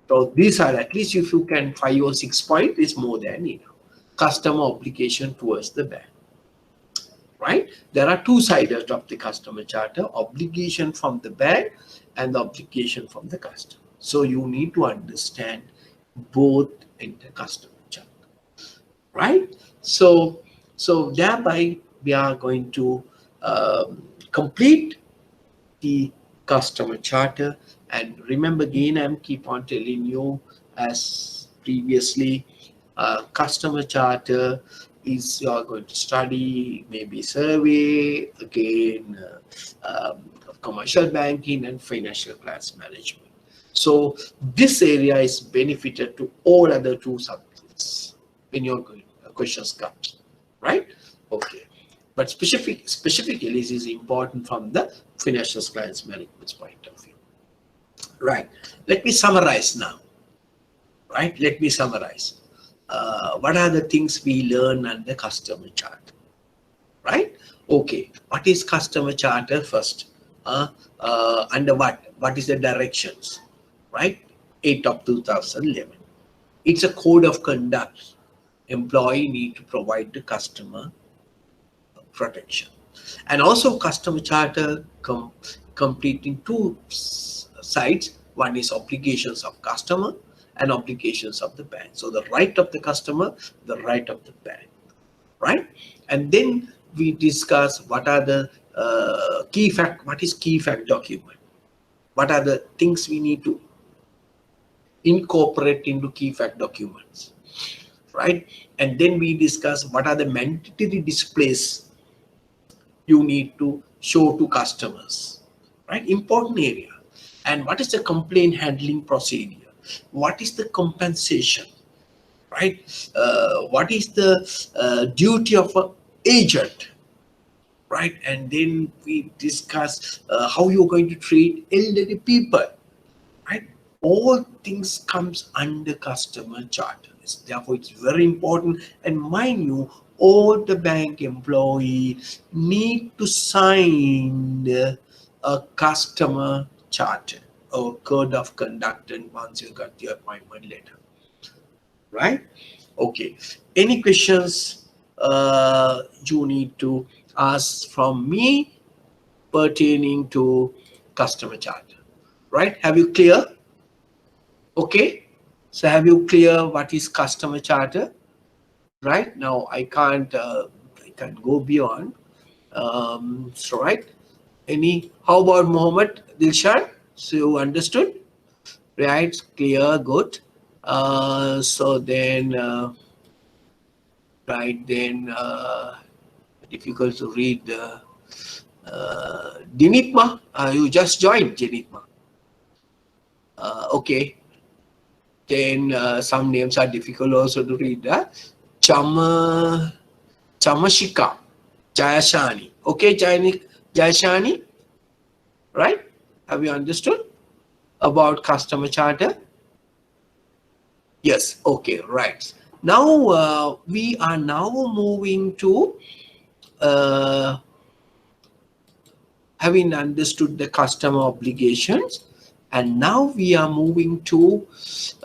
So these are, at least if you can 5 or 6 points, is more than enough. Customer obligation towards the bank, right? There are two sides of the customer charter: obligation from the bank and the obligation from the customer. So you need to understand both in the customer charter, right? So thereby we are going to complete the customer charter. And remember, again, I'm keep on telling you, as previously, customer charter is you are going to study maybe survey, again commercial banking and financial plans management. So this area is benefited to all other 2 subjects when your questions comes, right? Okay, but specifically this is important from the financial plans management point of view, right? Let me summarize now, right? Let me summarize. What are the things we learn under customer charter, right? Okay, what is customer charter first? Under what is the directions, right? 8 of 2011. It's a code of conduct. Employee need to provide the customer protection. And also customer charter completing 2 sides: One is obligations of customer and obligations of the bank. So the right of the customer, the right of the bank, right? And then we discuss what are the what is key fact document? What are the things we need to incorporate into key fact documents, right? And then we discuss what are the mandatory displays you need to show to customers, right? Important area. And what is the complaint handling procedure? What is the compensation, right? What is the duty of an agent, right? And then we discuss how you're going to treat elderly people, right? All things comes under customer charter. Therefore, it's very important. And mind you, all the bank employees need to sign a customer charter or code of conduct and once you got the appointment letter, right? Okay. Any questions you need to ask from me pertaining to customer charter, right? Have you clear? Okay, so have you clear what is customer charter? Right now, I can't go beyond. So right, how about Mohammed Dilshan? So you understood, right? Clear, good. So then, right then, difficult to read. Dinitma, you just joined, Dinitma. Okay. Then some names are difficult also to read. Chamashika, Jayashani. Okay, Jayashani, right? Have you understood about customer charter? Yes, okay, right. Now we are now moving to having understood the customer obligations. And now we are moving to,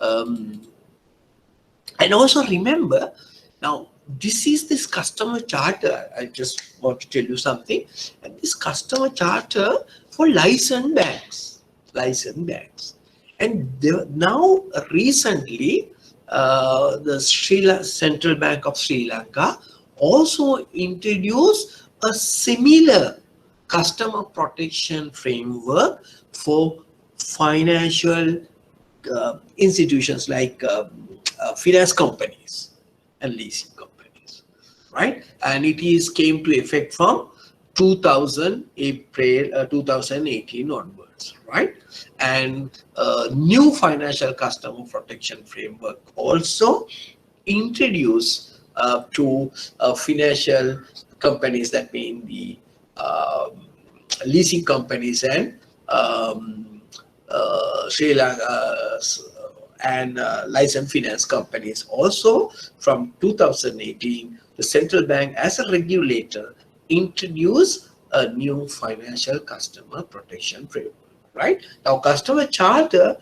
and also remember, now this is this customer charter. I just want to tell you something. And this customer charter for licensed banks. And now recently, the Central Bank of Sri Lanka also introduced a similar customer protection framework for financial institutions like finance companies and leasing companies, right? And it came to effect from April 2018 onwards, right? And new financial customer protection framework also introduced to financial companies, that mean the leasing companies and Sri Lanka and licensed finance companies. Also from 2018, the central bank as a regulator introduced a new financial customer protection framework, right? Now customer charter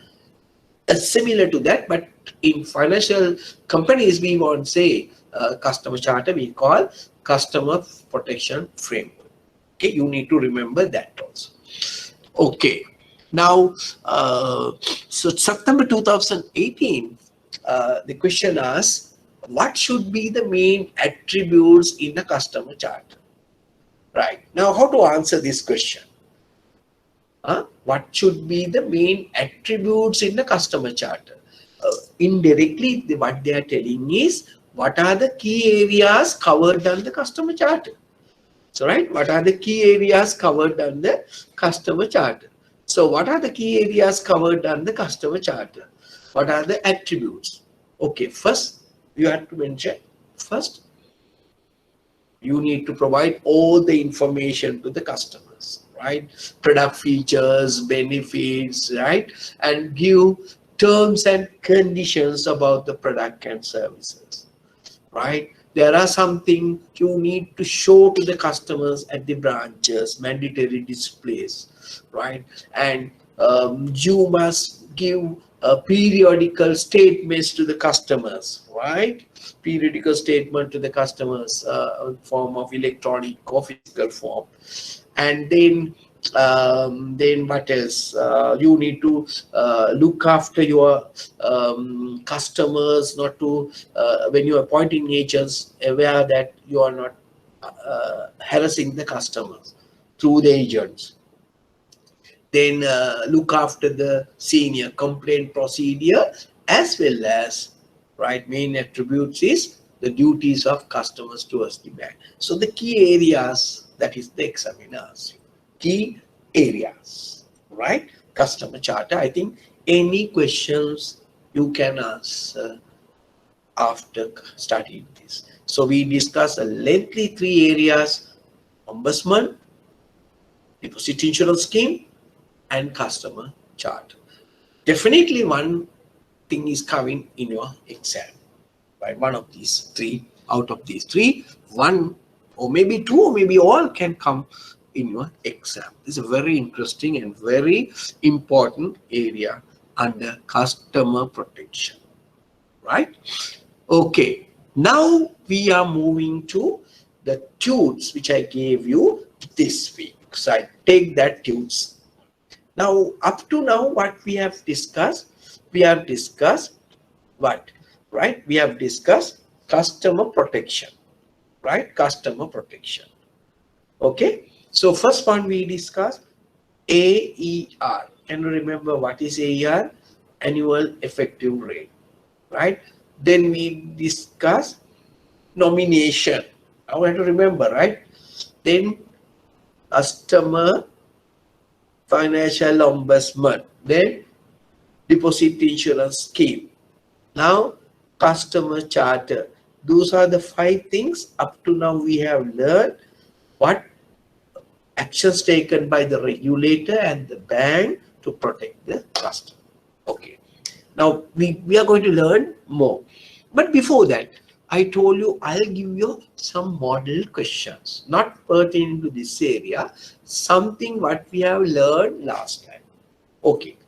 is similar to that, but in financial companies we won't say customer charter, we call customer protection framework. Okay, you need to remember that also. Okay. Now, so September 2018, the question asks, what should be the main attributes in a customer charter? Right. Now, how to answer this question? What should be the main attributes in the customer charter? Indirectly, what they are telling is, what are the key areas covered under the customer charter? So, right, what are the key areas covered under the customer charter? So what are the key areas covered under the customer charter? What are the attributes? Okay, first you have to mention, first you need to provide all the information to the customers, right? Product features, benefits, right? And give terms and conditions about the product and services, right? There are something you need to show to the customers at the branches, mandatory displays, right? And you must give periodical statements to the customers, right? Periodical statement to the customers in form of electronic or physical form. And then Then what else? You need to look after your customers, not to when you are appointing agents, aware that you are not harassing the customers through the agents. Then look after the senior complaint procedure, as well as, right, main attributes is the duties of customers towards the bank. So the key areas, that is the examiners, key areas, right? Customer charter. I think any questions you can ask after studying this. So we discuss a lengthy 3 areas: ombudsman, deposit insurance scheme, and customer chart. Definitely one thing is coming in your exam, right? One of these three, out of these three, one or maybe two or maybe all can come in your exam. This is a very interesting and very important area under customer protection, right? Okay, now we are moving to the tunes which I gave you this week. So I take that tunes. Now, up to now, what we have discussed what, right? We have discussed customer protection, right? Customer protection. Okay. So first one we discussed AER. Can you remember what is AER? Annual effective rate, right? Then we discuss nomination. I want to remember, right? Then customer financial ombudsman, then deposit insurance scheme, now customer charter. Those are the 5 things up to now we have learned what actions taken by the regulator and the bank to protect the customer. Okay, now we are going to learn more, but before that I told you I'll give you some model questions, not pertaining to this area, something what we have learned last time. Okay,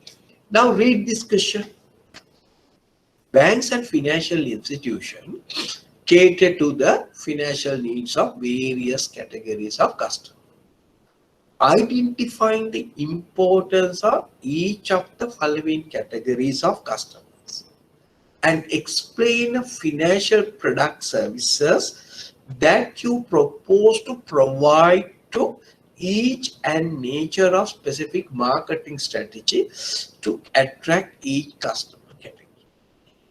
now read this question. Banks and financial institutions cater to the financial needs of various categories of customers. Identifying the importance of each of the following categories of customers and explain financial product services that you propose to provide to each and nature of specific marketing strategy to attract each customer category.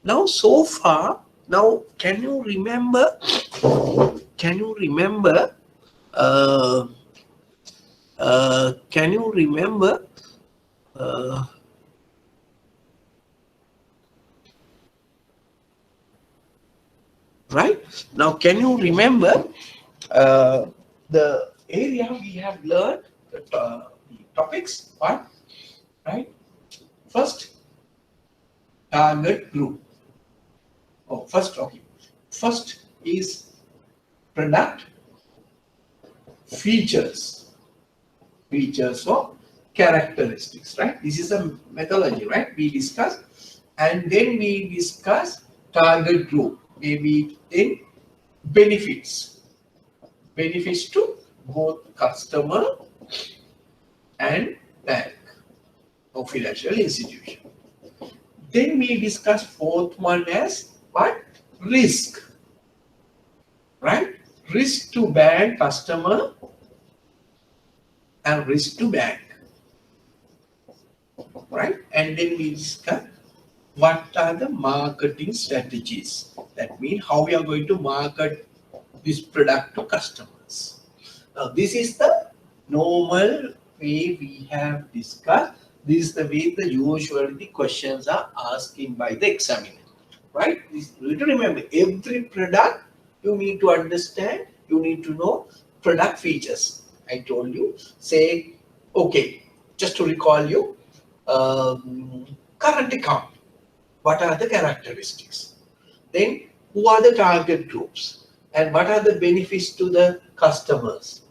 Now, so far, now can you remember? Can you remember? Can you remember? Right now, can you remember the area we have learned, the topics? What? Right? First, target group. Oh, first, okay. First is product features or characteristics, right? This is a methodology, right? We discuss, and then we discuss target group, maybe in benefits to both customer and bank or financial institution. Then we discuss fourth one as what? Risk, right? Risk to bank customer and risk to bank, right? And then we discuss what are the marketing strategies. That means how we are going to market this product to customers. Now, this is the normal way we have discussed. This is the way usually the questions are asking by the examiner, right? You need to remember every product you need to understand, you need to know product features. I told you, say, okay, just to recall you, current account. What are the characteristics? Then who are the target groups? And what are the benefits to the customers?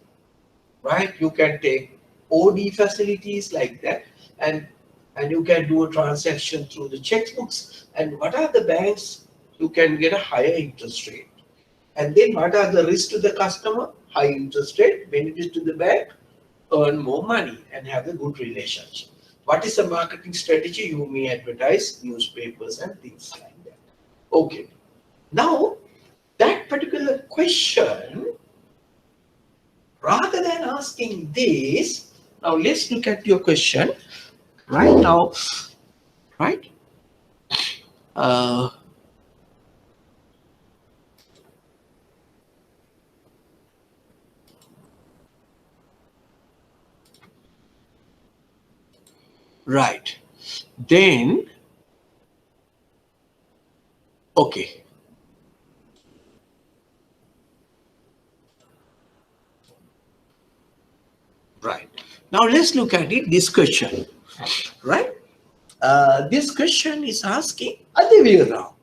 Right? You can take OD facilities like that, and you can do a transaction through the checkbooks. And what are the banks? You can get a higher interest rate. And then what are the risks to the customer? High interest rate. Benefits to the bank? earn more money and have a good relationship. What is the marketing strategy? You may advertise newspapers and things like that. Okay. Now, that particular question, rather than asking this, now let's look at your question. Right now, right? Uh, right. Then, okay. Right. Now let's look at it. This question, right? This question is asking other way around.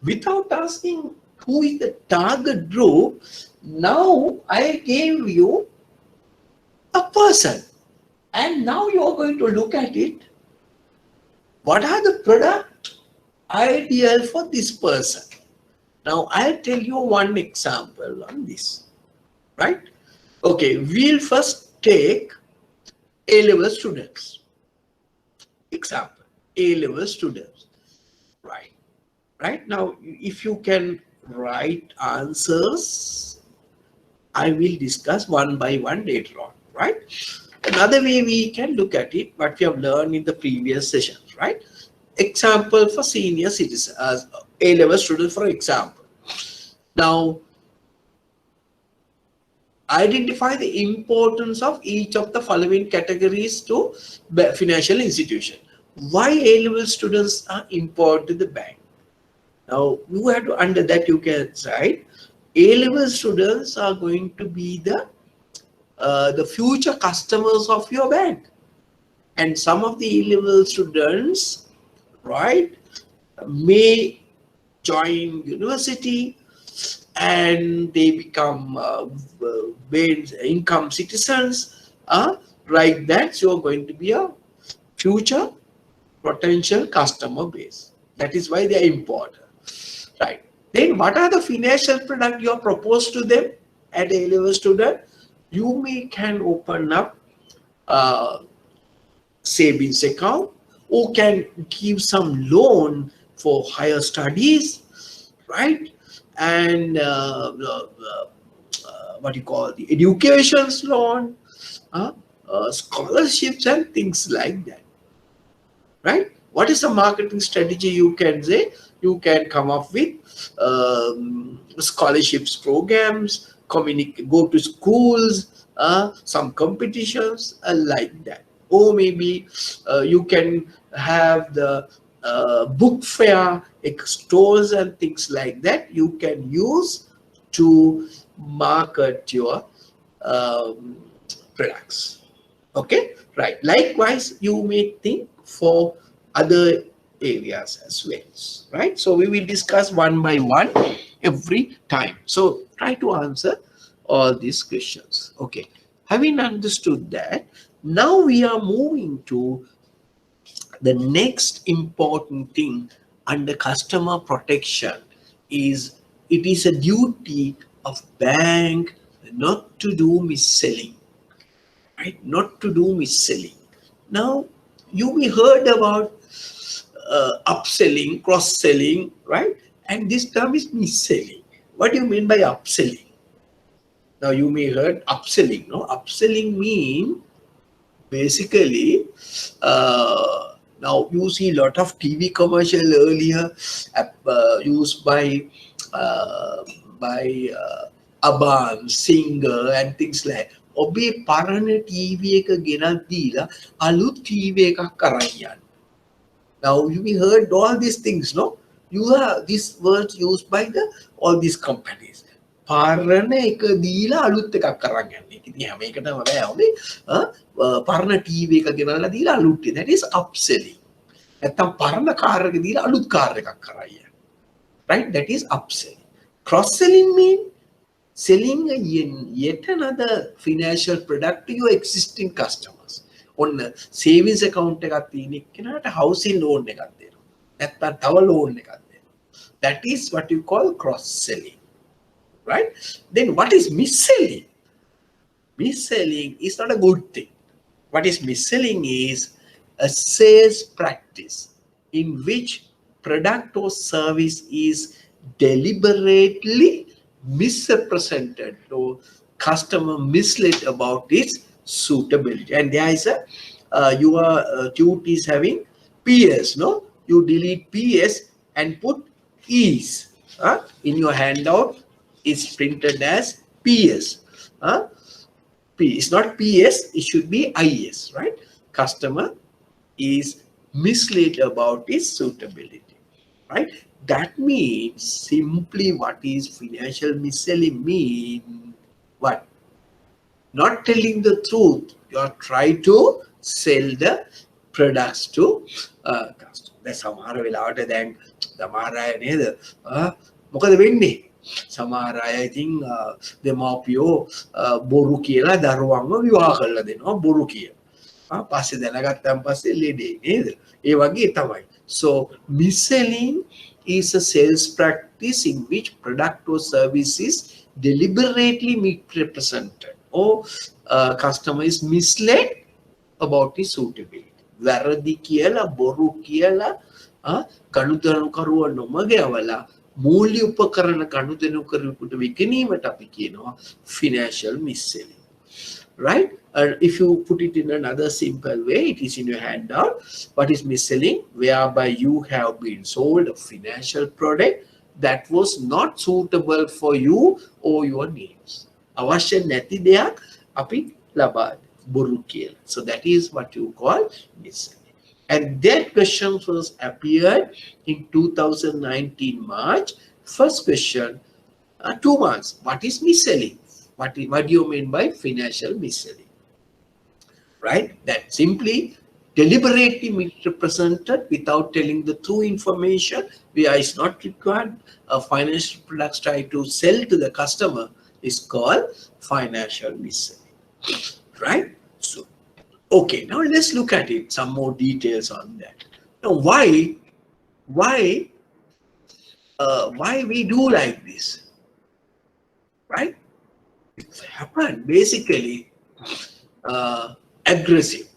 Without asking who is the target group, now I gave you a person. And now you're going to look at it. What are the product ideal for this person? Now I'll tell you one example on this, right? Okay, we'll first take A-level students. Example, A-level students, right? Right now, if you can write answers, I will discuss one by one later on, right? Another way we can look at it, what we have learned in the previous sessions, right? Example for senior citizens, as A-level students, for example. Now, identify the importance of each of the following categories to financial institution. Why A-level students are important to the bank? Now, you have to, under that you can write, A-level students are going to be the future customers of your bank. And some of the A-level students, right, may join university and they become income citizens, like that. So you're going to be a future potential customer base. That is why they are important, right? Then what are the financial products you are proposed to them at A-level student? You can open up savings account, or can give some loan for higher studies, right? And what you call the education's loan, scholarships and things like that, right? What is the marketing strategy you can say? You can come up with scholarships programs, go to schools, some competitions like that. Or maybe you can have the book fair, stores and things like that you can use to market your products. Okay, right. Likewise, you may think for other areas as well, right? So we will discuss one by one every time. So try to answer all these questions. Okay, having understood that, now we are moving to the next important thing under customer protection. Is it is a duty of bank not to do mis-selling, right? Not to do mis-selling. Now, you may heard about upselling, cross-selling, right? And this term is mis-selling. What do you mean by upselling? Now, you may heard upselling. No, upselling mean basically, now you see a lot of TV commercial earlier used by Aban, Singer and things like. ඔබේ පරණ TV එක ගෙනත් දීලා අලුත් TV එකක් අරන් යන්න. Now you heard all these things, no? You have these words used by all these companies. පරණ එක දීලා අලුත් එකක් අරන් යන්න. ඉතින් හැම එකටම බෑ ඔබේ පරණ TV එක ගෙනල්ලා දීලා අලුත් එක. That is upselling. නැත්තම් පරණ කාර් එක දීලා අලුත් කාර් එකක් අරන් යන්න. Right? That is upselling. Cross-selling means selling yet another financial product to your existing customers. On savings account එකක් තියෙන එක්කෙනාට housing loan එකක් දෙනවා. නැත්තම් තව loan එකක් දෙනවා. That is what you call cross-selling. Right? Then what is mis-selling? mis-selling is not a good thing. What is mis-selling is a sales practice in which product or service is deliberately misrepresented or customer misled about its suitability. And there is a your tute is having PS, no? You delete PS and put is. In your handout is printed as PS. It's not PS, it should be IS, right? Customer is misled about its suitability, right? That means simply what is financial mis-selling mean? What? Not telling the truth. You are trying to sell the products to customer. That's සමහර වෙලාවට දැන් සමහර අය නේද මොකද වෙන්නේ? සමහර අය ඉතින් දෙමාපියෝ බොරු කියලා දරුවන්ව විවාහ කරලා දෙනවා බොරු කියලා. පස්සේ දැනගත්තන් පස්සේ ලෙඩේ නේද? ඒ වගේ තමයි. So mis-selling is a sales practice in which product or service is deliberately misrepresented or customer is misled about his suitability. වැරදි කියලා බොරු කියලා කණුදෙනු කරුව නොමගයවලා මූල්‍ය උපකරණ කණුදෙනු කරුවෙකුට විකිණීමට අපි කියනවා financial mis-selling, right? If you put it in another simple way, it is in your handout. What is mis-selling? Whereby you have been sold a financial product that was not suitable for you or your needs. අවශ්‍ය නැති දෙයක් අපි ලබා බොරු කියලා. So that is what you call mis-selling. And that question first appeared in 2019 March. First question, 2 months. What is mis-selling? What do you mean by financial mis-selling? Right? That simply deliberately misrepresented without telling the true information where is not required. A financial products try to sell to the customer is called financial mis-selling. Right? So, okay, now let's look at it, some more details on that. Now, why we do like this, right? It happened basically aggressive,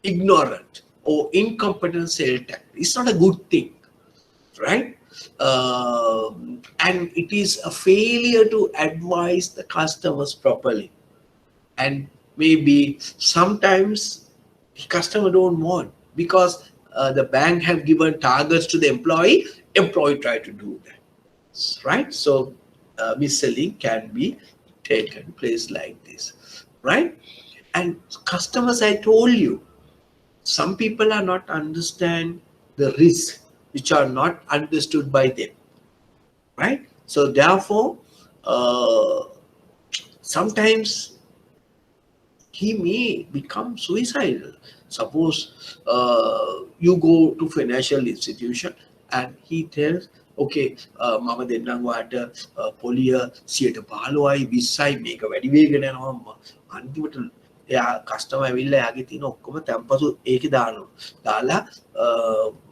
ignorant, or incompetent sales tactic. It's not a good thing, right? And it is a failure to advise the customers properly, and maybe sometimes the customer don't want because the bank have given targets to the employee try to do that, right? So mis-selling can be taken place like this, right? And customers, I told you, some people are not understand the risk which are not understood by them, right? So therefore sometimes he may become suicidal. Suppose you go to financial institution and he tells, okay, mama දෙන්නම් වාට පොලිය 115යි 20යි මේක වැඩි වේගෙන යනවා. අන්තිමට එයා customer ඇවිල්ලා යාගේ තියෙන ඔක්කොම තැම්පසු ඒකේ දානවා. දාලා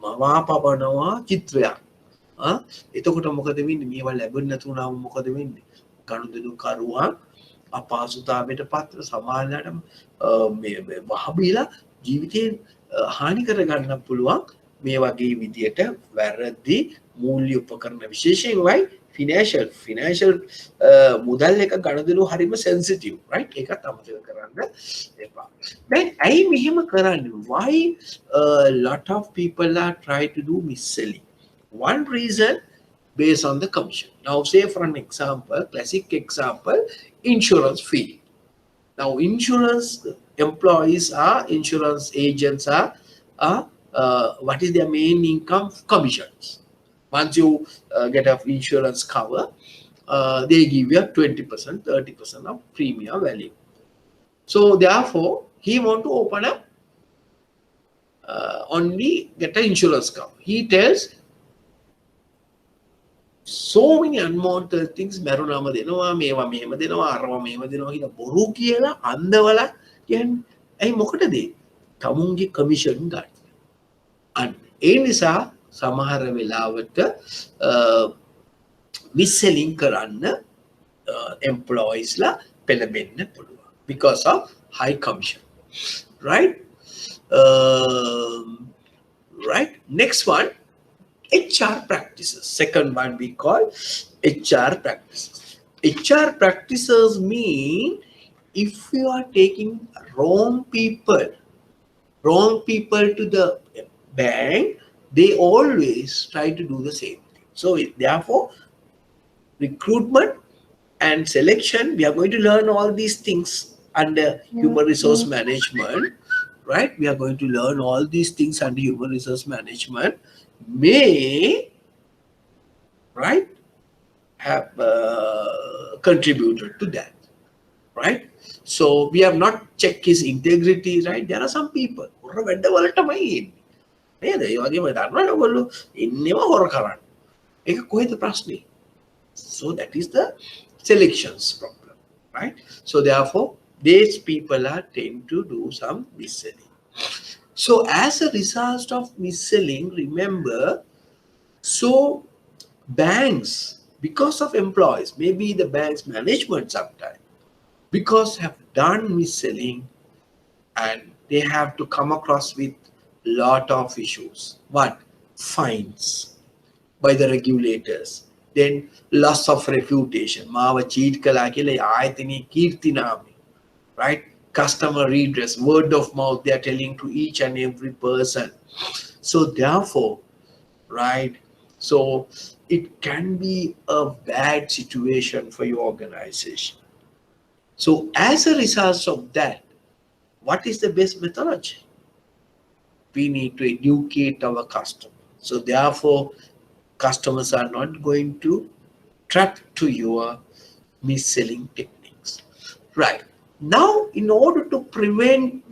මවා පපනවා චිත්‍රයක්. එතකොට මොකද වෙන්නේ? මේවා ලැබෙන්නේ නැතුණාම මොකද වෙන්නේ? ගනුදෙනු කරුවා අපහසුතාවයට පත්ව සමාජයට වහබීලා ජීවිතේ හානි කරගන්න පුළුවන් මේ වගේ විදියට වැරදි මූල්‍ය උපකරණ විශේෂයෙන් වයි financial මුදල් එක ගනුදෙනු හරිම sensitive, right? ඒකත් අමතක කරන්න එපා. දැන් ඇයි මෙහෙම කරන්නේ? Why a lot of people are trying to do mis-selling? One reason based on the commission. Now, say for an example, classic example, insurance fee. Now, insurance employees are, insurance agents are what is their main income? Commissions. Once you get an insurance cover, they give you 20%, 30% of premium value. So, therefore, he want to open up only get an insurance cover. He tells so many unwanted things. මරුණාම දෙනවා, මේවා මෙහෙම දෙනවා, අරවා මෙහෙම දෙනවා කියලා බොරු කියලා අන්දවලා කියන්නේ. ඇයි මොකටද? තමුන්ගේ කමිෂන් ගන්න. අන්න ඒ නිසා සමහර වෙලාවට mis-selling කරන්න employees ලා පෙළඹෙන්න පුළුවන්. because of high commission, right? Um, right. Next one, HR practices. Second one we call HR practices. HR practices mean if you are taking wrong people to the bank, they always try to do the same thing. So therefore, recruitment and selection, we are going to learn all these things under human resource management, right? We are going to learn all these things under human resource management may, right, have contributed to that, right? So we have not checked his integrity, right? There are some people so that is the selections problem, right? So therefore, these people are tend to do some mis-selling. So as a result of mis-selling, remember, so banks, because of employees, maybe the bank's management sometimes, because have done mis-selling, and they have to come across with lot of issues. What? Fines by the regulators. Then loss of reputation. Maawa cheat kala kila ayatini kirti nami. Right? Customer redress, word of mouth, they are telling to each and every person. So therefore, right? So it can be a bad situation for your organization. So as a result of that, what is the best methodology? We need to educate our customer. So therefore, customers are not going to trap to your mis-selling techniques. Right. Now, in order to prevent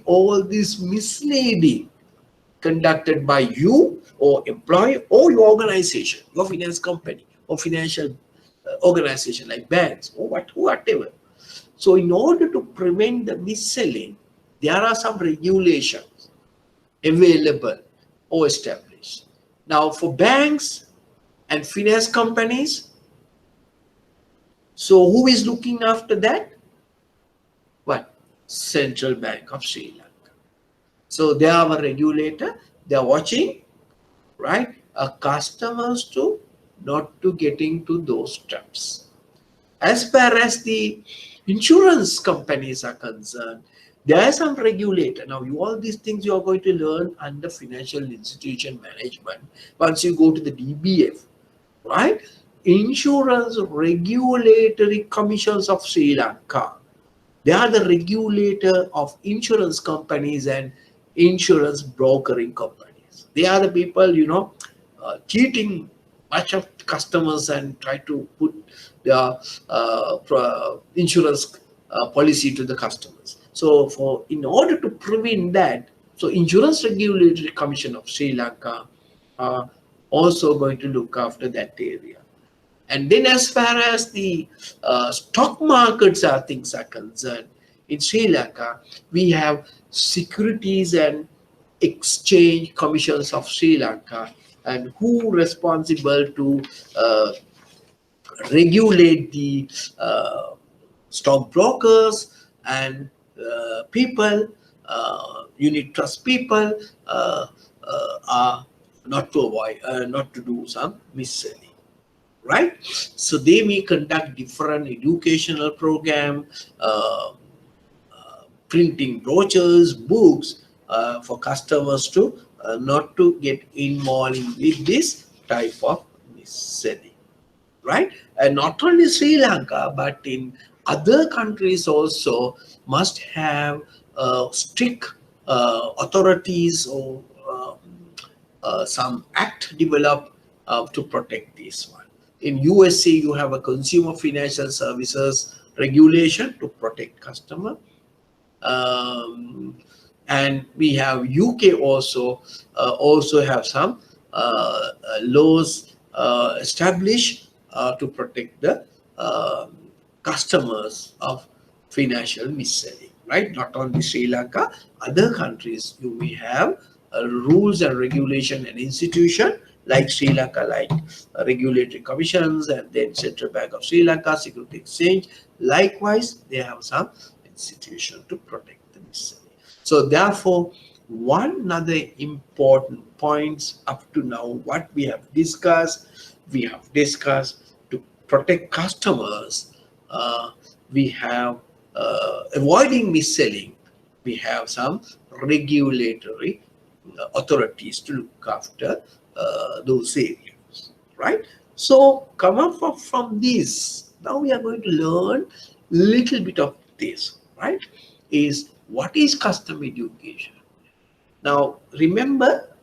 all this misleading conducted by you or employee or your organization, your finance company or financial organization like banks or whatever. So in order to prevent the mis-selling, there are some regulations available or established. Now for banks and finance companies, so who is looking after that? What? Central Bank of Sri Lanka. So they are a regulator, they are watching, right? Customers to not to get into those traps. As far as the insurance companies are concerned, there are some regulator. Now, all these things you are going to learn under financial institution management once you go to the DBF, right? Insurance Regulatory Commissions of Sri Lanka. They are the regulator of insurance companies and insurance brokering companies. They are the people, cheating much of customers and try to put the insurance policy to the customers. So in order to prevent that, so Insurance Regulatory Commission of Sri Lanka are also going to look after that area. And then as far as the stock markets things are concerned, in Sri Lanka, we have Securities and Exchange Commissions of Sri Lanka, and who responsible to regulate the stockbrokers and people, unit trust people are not to avoid, not to do some mis-selling. Right? So they may conduct different educational program, printing brochures, books for customers to not to get involved with this type of mis-selling. Right? And not only Sri Lanka, but in other countries also must have strict authorities or some act developed to protect this one. In USA, you have a Consumer Financial Services regulation to protect customer. And we have UK also have some laws established to protect the customers of financial mis-selling, right? Not only Sri Lanka, other countries you may have rules and regulation and institution like Sri Lanka, like regulatory commissions, and then Central Bank of Sri Lanka, Security Exchange. Likewise, they have some institution to protect the miscellany. So therefore, one other important points up to now, what we have discussed to protect customers. We have avoiding mis-selling. We have some regulatory authorities to look after those areas, right? So come up from this. Now we are going to learn little bit of this, right? Is what is customer education? Now remember,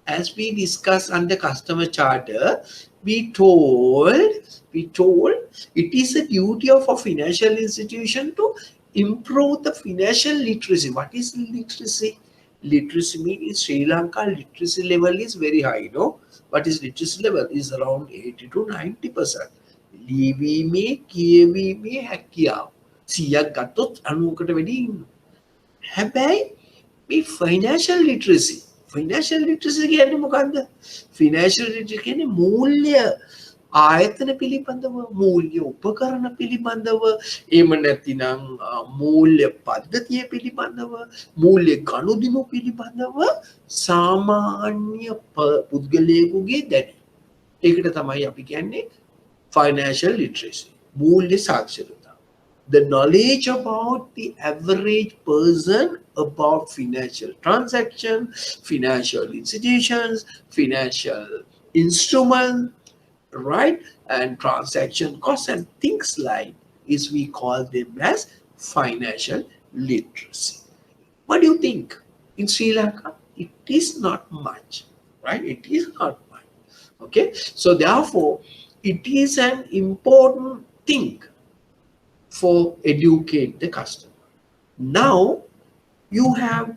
as we discussed under customer charter, we told it is a duty of a financial institution to improve the financial literacy. What is literacy? Literacy means in Sri Lanka, literacy level is very high. No, what is literacy level? Is around 80 to 90%. ලිවීමේ කියවීමේ හැකියාව 100ක් ගත්තොත් 90කට වැඩි ඉන්නවා. හැබැයි මේ financial literacy කියන්නේ මොකක්ද? Financial literacy කියන්නේ මූල්‍ය ආයතන පිළිබඳව, මූල්‍ය උපකරණ පිළිබඳව, එහෙම නැතිනම් මූල්‍ය පද්ධතිය පිළිබඳව, මූල්‍ය ගනුදෙනු පිළිබඳව සාමාන්‍ය පුද්ගලයෙකුගේ දැනීම. ඒකට තමයි අපි කියන්නේ financial literacy, මූල්‍ය සාක්ෂරතාව. The knowledge about the average person about financial transactions, financial institutions, financial instruments, right? And transaction costs and things like is we call them as financial literacy. What do you think? In Sri Lanka, it is not much, right? It is not much. Okay, so therefore, it is an important thing for educate the customer. Now, you have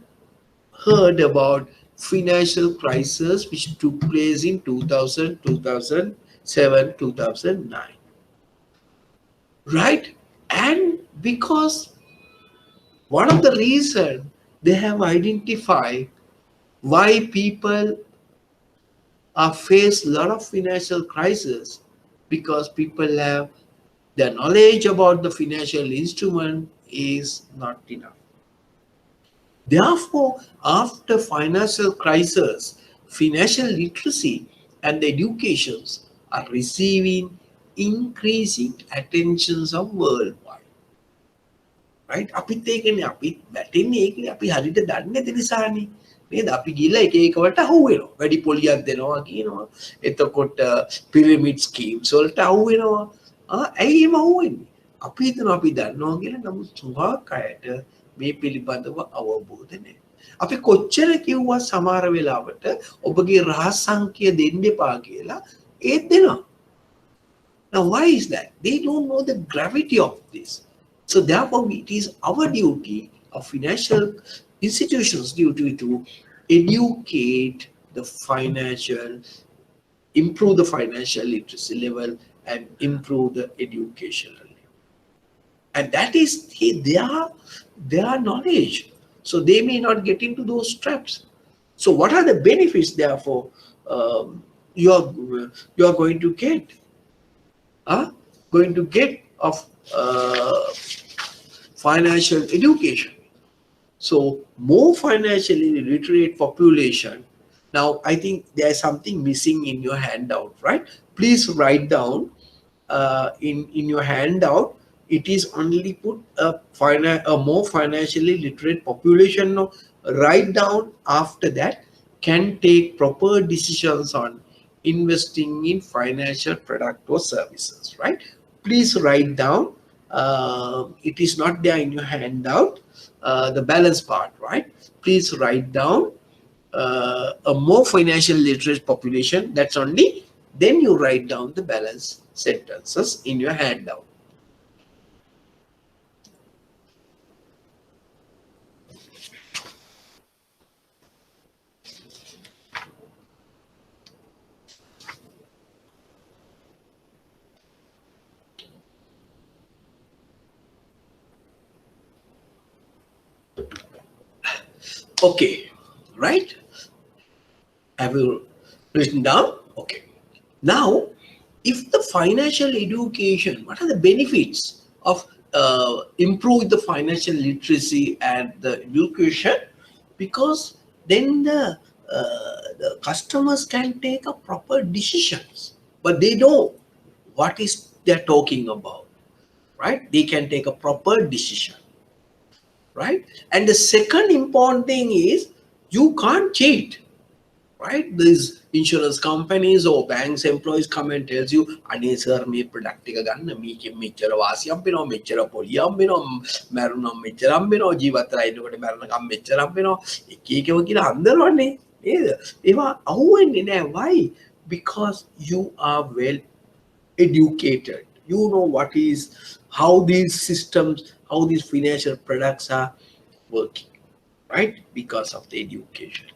heard about financial crisis which took place in 2000, 2007, 2009. Right? And because one of the reasons they have identified why people are faced a lot of financial crisis, because people have their knowledge about the financial instrument is not enough. Therefore, after financial crisis, financial literacy and the educations are receiving increasing attentions of worldwide. Right? අපිත් ඒකනේ අපි වැටෙන්නේ ඒකනේ අපි හරියට දන්නේ නැති නිසානේ. නේද? අපි ගිහලා එක එක වලට අහු වෙනවා. වැඩි පොලියක් දෙනවා කියනවා. එතකොට පිරමිඩ් ස්කීම්ස් වලට අහු වෙනවා. ඇයි එහෙම අහු වෙන්නේ? අපි හිතනවා අපි දන්නවා කියලා, නමුත් සුභාක් අයට මේ පිළිබඳව අවබෝධ නැහැ. අපි කොච්චර කිව්වා සමහර වෙලාවට ඔබගේ රහස් සංඛ්‍ය දෙන්න එපා කියලා ඒත් දෙනවා. Now why is that? They don't know the gravity of this. So therefore it is our duty of financial institutions duty to educate the financial, improve the financial literacy level and improve the educational level. And that is their knowledge. So they may not get into those traps. So what are the benefits therefore you are going to get? Going to get of financial education. So more financially literate population. Now I think there's something missing in your handout, right? Please write down in your handout. It is only put a more financially literate population. No, write down after that can take proper decisions on investing in financial product or services, right? Please write down. It is not there in your handout, the balance part, right? Please write down a more financial literate population. That's only then you write down the balance sentences in your handout. Okay, right? I will written down. Okay. Now, if the financial education, what are the benefits of improve the financial literacy and the education? Because then the customers can take a proper decisions, but they know what is they're talking about, right? They can take a proper decision, right? And the second important thing is you can't cheat, right? These insurance companies or banks employees come and tells you, "Ane sir, me product එක ගන්න මේකෙන් මෙච්චර වාසියක් වෙනවා, මෙච්චර පොලියක් වෙනවා, මරුණම් මෙච්චරම් වෙනවා, ජීවත් වෙලා ඉන්නකොට මරණකම් මෙච්චරම් වෙනවා." එක එකව කියලා අන්දරවන්නේ නේද? ඒවා අහුවෙන්නේ නැහැ. Why? Because you are well educated. You know what is, how these systems, how these financial products are working, right? Because of the education.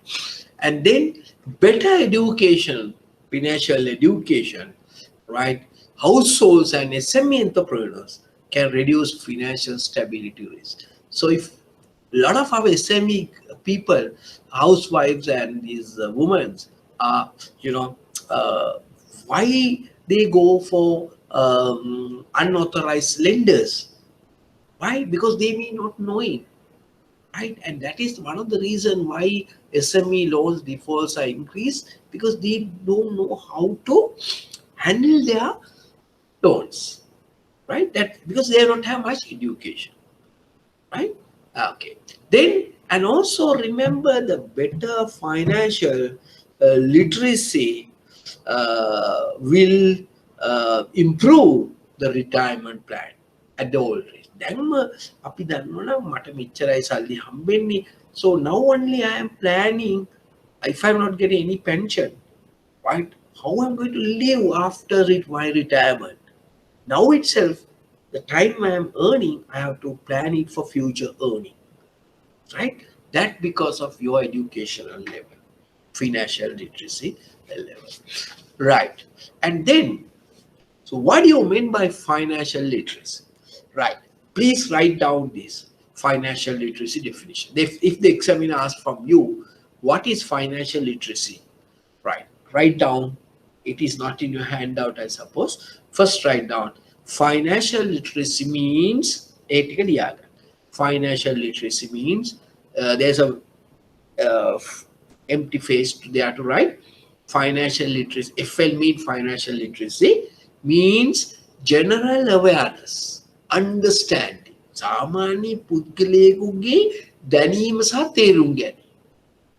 And then better education, financial education, right? Households and SME entrepreneurs can reduce financial stability risk. So if a lot of our SME people, housewives and these women are, why they go for unauthorized lenders? Why? Because they may not know it. Right? And that is one of the reasons why SME loans defaults are increased, because they don't know how to handle their loans, right? That because they don't have much education, right? Okay. Then, and also remember, the better financial literacy will improve the retirement plan at the old age. So now only I am planning, if I'm not getting any pension, right? How I'm going to live after my retirement. Now itself, the time I am earning, I have to plan it for future earning, right? That because of your educational level, financial literacy level, right? And then, so what do you mean by financial literacy, right? Please write down this financial literacy definition. If the examiner asks from you, what is financial literacy, right? Write down. It is not in your handout, I suppose. First, write down. Financial literacy means, financial literacy means, there's a empty face there to write. Financial literacy, FL means financial literacy, means general awareness, understanding. සාමාන්‍ය පුද්ගලයෙකුගේ දැනීම සහ තේරුම් ගැනීම.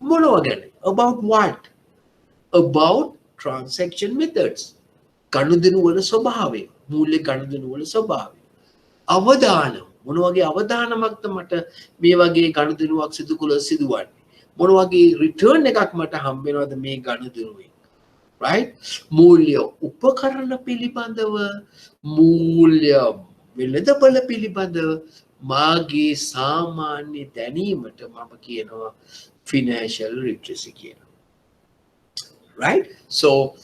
මොනවා ගැන? About what? About transaction methods. ගනුදෙනු වල ස්වභාවය, මූල්‍ය ගනුදෙනු වල ස්වභාවය. අවදානම්, මොන වගේ අවදානමක්ද මට මේ වගේ ගනුදෙනුවක් සිදු කළොත් සිදුවන්නේ? මොන වගේ රිටර්න් එකක් මට හම්බ වෙනවද මේ ගනුදෙනුවෙන්? right? මූල්‍ය උපකරණ පිළිබඳව, මූල්‍ය වෙළඳපළ පිළිබඳව මාගේ සාමාන්‍ය දැනීමට මම කියනවා financial literacy කියලා. Right? So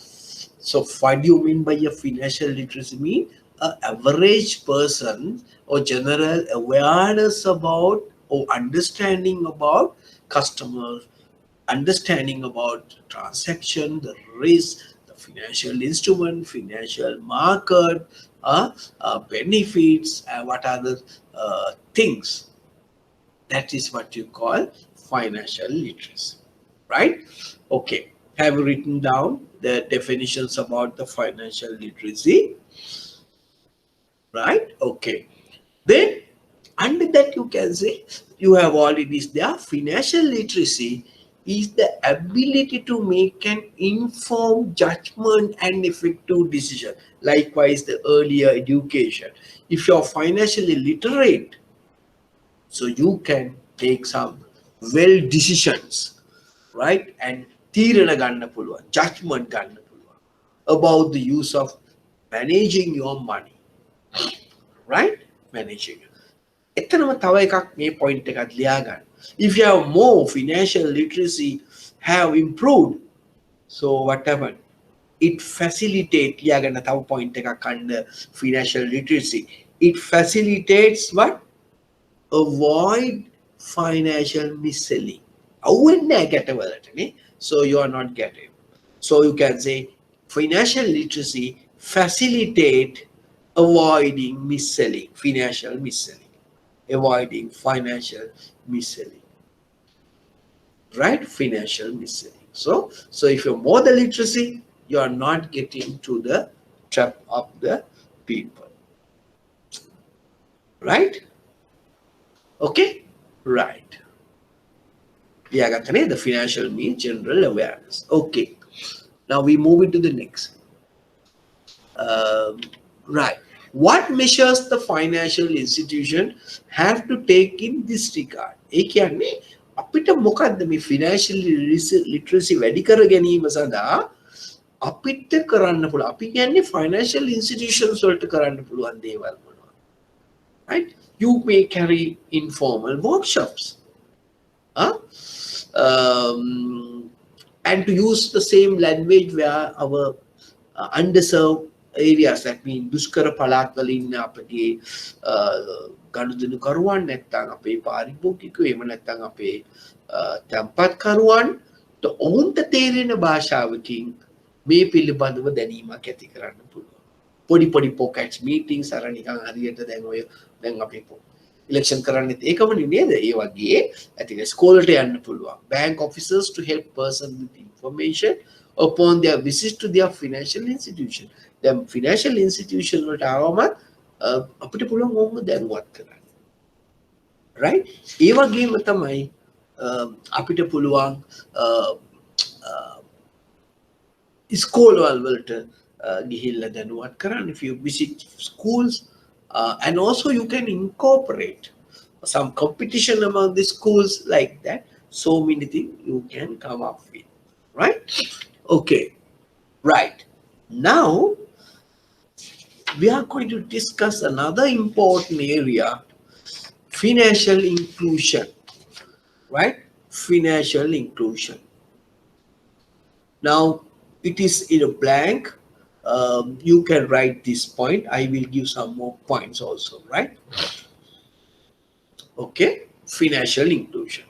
what do you mean by a financial literacy? Mean an average person or general awareness about or understanding about customers, understanding about transaction, the risk, the financial instrument, financial market, benefits, what are the things. That is what you call financial literacy, right? Okay, have you written down the definitions about the financial literacy? Right? Okay. Then under that you can say, you have already there, financial literacy is the ability to make an informed judgment and effective decision. Likewise, the earlier education. If you're financially literate, so you can take some well decisions, right? And තීරණ ගන්න පුළුවන්, judgment ගන්න පුළුවන් about the use of managing your money, right? Managing. එතනම තව එකක් මේ point එකත් ලියා ගන්න. If you have more financial literacy have improved, so whatever, it facilitates, ලියා ගන්න තව point එකක් under financial literacy. It facilitates what? Avoid financial mis-selling. So you are not getting. So you can say Financial literacy facilitate avoiding mis-selling, financial mis-selling, avoiding financial mis-selling, right? Financial mis-selling. So if you're more the literacy, you are not getting to the trap of the people, right? Okay, right. Yeah, the financial means general awareness. Okay, now we move into the next. Um, right. What measures the financial institution have to take in this regard? ඒ කියන්නේ අපිට මොකද්ද මේ financial literacy වැඩි කර ගැනීම සඳහා අපිට කරන්න පුළුවන්. අපි කියන්නේ financial institutions වලට කරන්න පුළුවන් දේවල් මොනවද? Right? You may carry informal workshops. Huh? And to use the same language where our underserved areas, that means දුෂ්කර පළාත්වල ඉන්න අපගේ ගනුදෙනු කරුවන් නැත්නම් අපේ පාරිභෝගිකයෝ එහෙම නැත්නම් අපේ තැන්පත් කරුවන් ඔවුන්ට තේරෙන භාෂාවකින් මේ පිළිබඳව දැනීමක් ඇති කරන්න පුළුවන්. පොඩි pockets meetings අර නිකන් හරියට දැන් අපි election කරන්නේත් ඒකමනේ නේද? ඒ වගේ ඇතින් ස්කෝලට යන්න පුළුවන්. Bank officers to help person with information upon their visit to their financial institution. දැන් financial institution වලට ආවම අපිට පුළුවන් ඕම දැනුවත් කරන්න. right? ඒ වගේම තමයි අපිට පුළුවන් ඉස්කෝලවල වලට ගිහිල්ලා දැනුවත් කරන්න. If you visit schools, and also you can incorporate some competition among the schools like that. So many things you can come up with, right? Okay, right. Now we are going to discuss another important area, financial inclusion, right? Financial inclusion. Now it is in a blank. You can write this point. I will give some more points also, right? Okay, financial inclusion.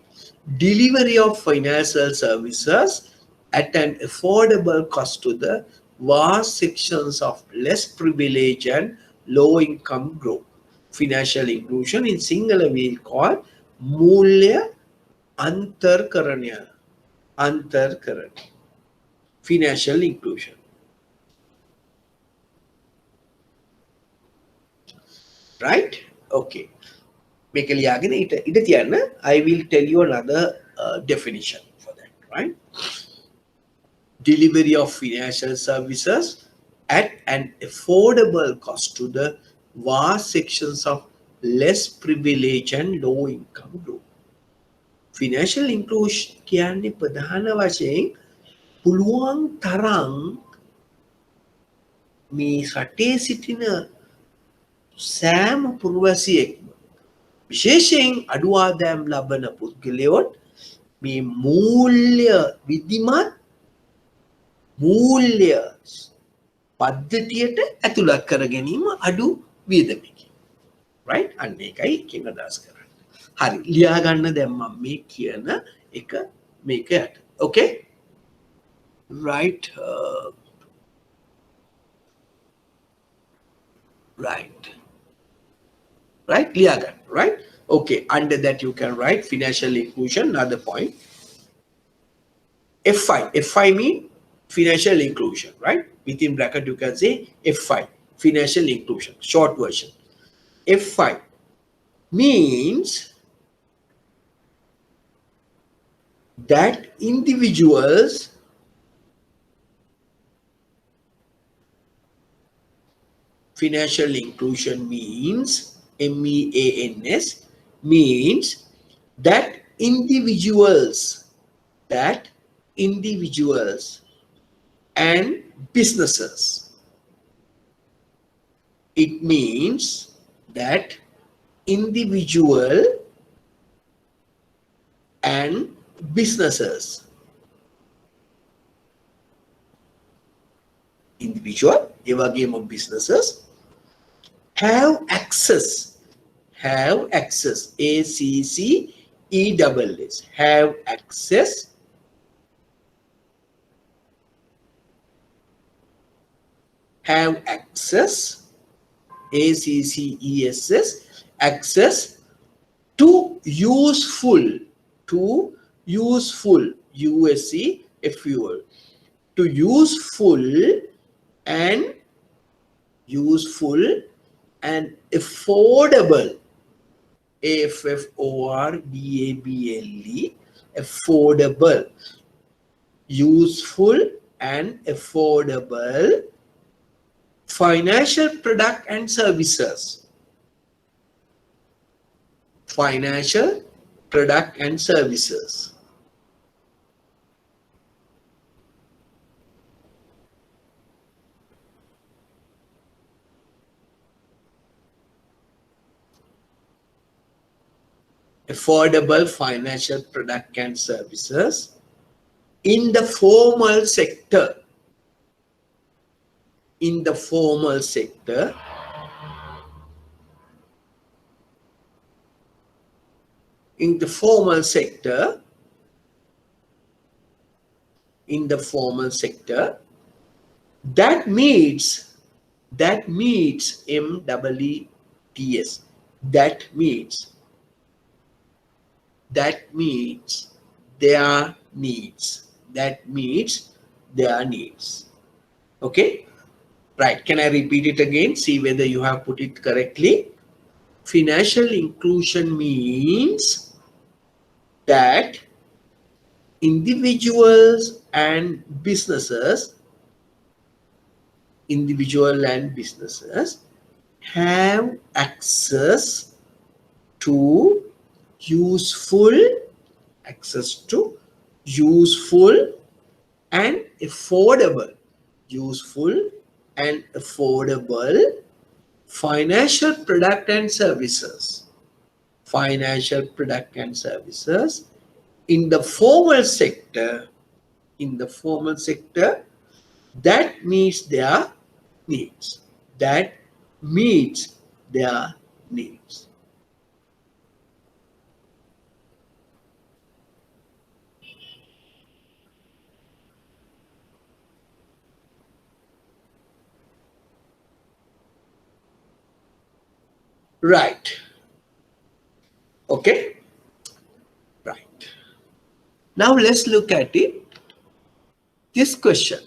Delivery of financial services at an affordable cost to the vast sections of less privileged and low income group. Financial inclusion in Sinhala we call Mulya Antarkaranya. Antarkaranya. Financial inclusion. Right? Okay. I will tell you another definition for that, right? Delivery of financial services at an affordable cost to the vast sections of less privileged and low income group. Financial inclusion කියන්නේ ප්‍රධාන වශයෙන් පුළුවන් තරම් මේ රටේ සිටින සෑම පුරවැසියෙක්ම විශේෂයෙන් අඩු ආදායම් ලබන පුද්ගලයෝත් මේ මූල්‍ය විධිමත් මූල්‍ය පද්ධතියට ඇතුළත් කර ගැනීම අඩු වියදමකින්, right? අන්න ඒකයි කියන අදහස් කරන්නේ. හරි, ලියා ගන්න දැන් මම මේ කියන එක මේක යට. Okay? Right? Right. Right? Liagan, right? Okay. Under that you can write financial inclusion. Another point. F5. F5 means financial inclusion, right? Within bracket you can say F5. Financial inclusion. Short version. F5 means that individuals financial inclusion means MEANS means that individuals and businesses. It means that individual and businesses. Individual, a game of businesses have access, ACCESS, have access have access, access, access to useful, USE, fuel, to useful and affordable, AFFORDABLE, affordable, useful and affordable financial product and services. Financial product and services. Affordable financial product and services in the formal sector. In the formal sector, in the formal sector, that meets MEETS, that meets their needs. Okay, right, can I repeat it again, see whether you have put it correctly? Financial inclusion means that individuals and businesses have access to useful and affordable financial product and services in the formal sector, that meets their needs. Right. Okay. Right. Now let's look at it. This question.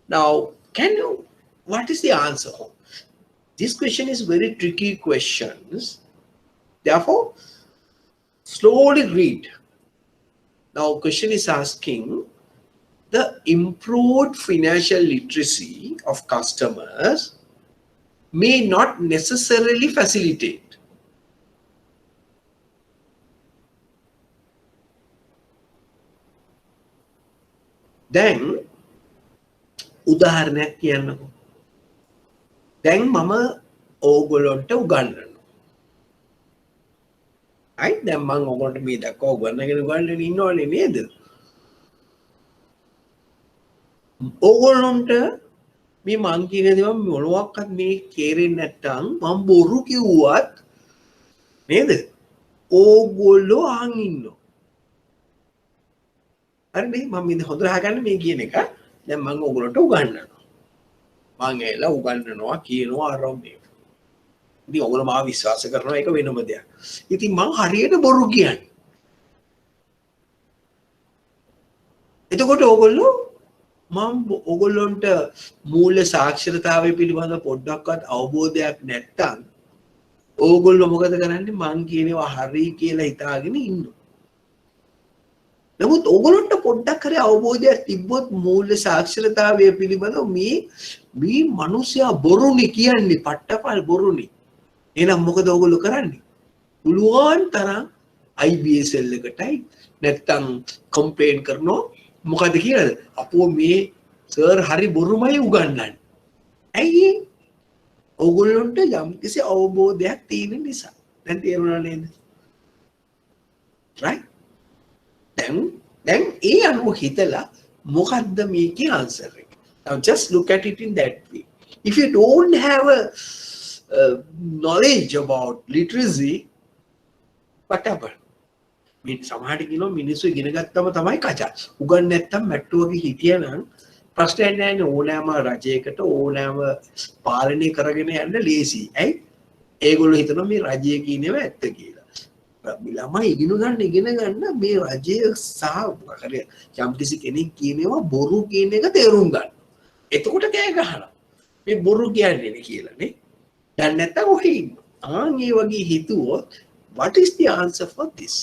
Now, what is the answer? This question is very tricky questions. Therefore, slowly read. Now, question is asking the improved financial literacy of customers may not necessarily facilitate. Then උදාහරණයක් කියන්නකෝ. දැන් මම ඕගොල්ලන්ට උගන්වනවා. අයි දැන් මම ඕගොල්ලන්ට මේ දක්වා උගන්වගෙන ඉන්නවනේ නේද? ඕගොල්ලන්ට මේ මං කියන දේවල් මොනවාක්වත් මේ තේරෙන්නේ නැත්නම් මම බොරු කිව්වත් නේද? ඕගොල්ලෝ අහන් ඉන්නවා. හරිනේ මම මේ හොඳට අහගන්න මේ කියන එක දැන් මම ඕගොල්ලන්ට උගන්වනවා. මම එලා උගන්වනවා කියනවා ආරම්භය. ඉතින් ඕගොල්ලෝ මාව විශ්වාස කරනවා ඒක වෙනම දෙයක්. ඉතින් මම හරියට බොරු කියන්නේ. එතකොට ඕගොල්ලෝ මම ඕගොල්ලන්ට මූල්‍ය සාක්ෂරතාවය පිළිබඳ පොඩ්ඩක්වත් අවබෝධයක් නැත්තම් ඕගොල්ලෝ මොකද කරන්නේ මං කියනවා හරි කියලා හිතාගෙන ඉන්නවා. නමුත් ඕගොල්ලන්ට පොඩ්ඩක් හරි අවබෝධයක් තිබ්බොත් මූල්‍ය සාක්ෂරතාවය පිළිබඳව මේ මිනිස්සයා බොරුනේ කියන්නේ පට්ටපල් බොරුනේ. එහෙනම් මොකද ඕගොල්ලෝ කරන්නේ? පුළුවන් තරම් IBSL එකටයි නැත්තම් කම්ප්ලේන් කරනවා. මොකද කියලාද? අපෝ මේ සර් හරි බොරුමයි උගන්වන්නේ. ඇයි ඒ? ඕගොල්ලන්ට යම්කිසි අවබෝධයක් තියෙන නිසා. දැන් තේරුණා නේද? right? Then ඒ අනුව හිතලා මොකද්ද මේකේ ආන්සර් එක? Now just look at it in that way. If you don't have a knowledge about literacy, whatever. මේ සමහරට කියනවා මිනිස්සු ඉගෙන ගත්තම තමයි කචා. උගන් නැත්තම් මැට්ටු වගේ හිටියනම් ප්‍රශ්නයක් නැහැ ඕනෑම රජයකට ඕනෑම පාලනය කරගෙන යන්න ලේසි. ඇයි? ඒගොල්ලෝ හිතනවා මේ රජය කියනේව ඇත්ත කියලා. ළමයි ඉගෙන ගන්න මේ රජය සහ යම්කිසි කෙනෙක් කියනවා බොරු කියන එක තේරුම් ගන්න. එතකොට කෑ ගහනවා. මේ බොරු කියන්නේ නේ කියලානේ. දැන් නැත්තම් ඔහේ ඉන්න. ඒ වගේ හිතුවොත් what is the answer for this?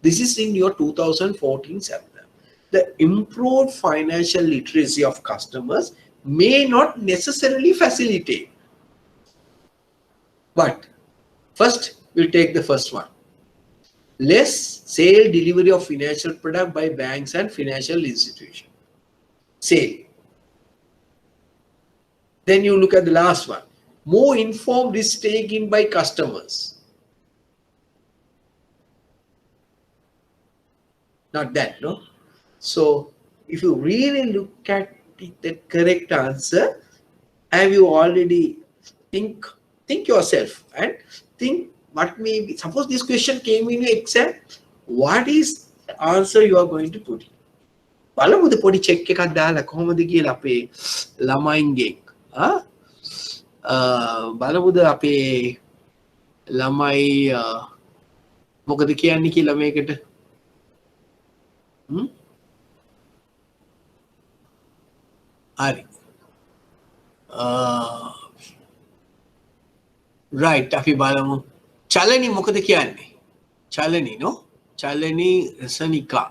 This is in your 2014 seminar. The improved financial literacy of customers may not necessarily facilitate. But first, we'll take the first one. Less sale delivery of financial product by banks and financial institutions. Sale. Then you look at the last one. More informed risk taken by customers. Not that, no? So, if you really look at the correct answer, have you already think yourself and think what may be. Suppose this question came in your exam, what is the answer you are going to put in? බලමුද පොඩි check එකක් දාලා කොහොමද කියලා අපේ ළමයින්ගෙන් බලමුද අපේ ළමයි මොකද කියන්නේ කියලා මේකට හරි right අපි බලමු චලනි මොකද කියන්නේ චලනි no චලනි රසනිකා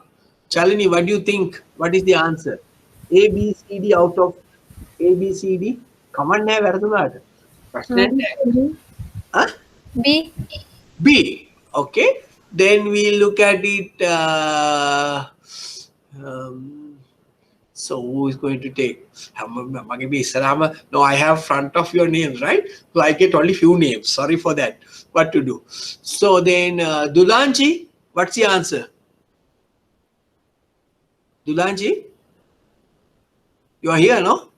Chalini, what do you think? What is the answer? A, B, C, D out of A, B, C, D? Come on, now, where huh? B. B. Okay. Then we look at it. So who is going to take? No, I have front of your names, right? So I get only few names. Sorry for that. What to do? So then, Dulanji, what's the answer? Dulanji, you are here, no?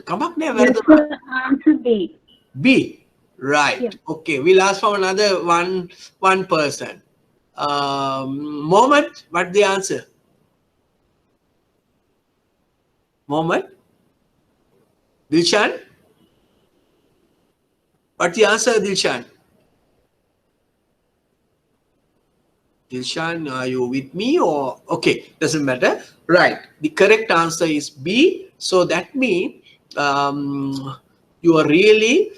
Come up there. Yes, answer B. B, right? Yeah. Okay, we'll ask for another one person. Mohammed, what's the answer? Mohammed, Dilshan, what's the answer, Dilshan? Dilshan, are you with me or okay? Doesn't matter. Right. The correct answer is B. So that means you are really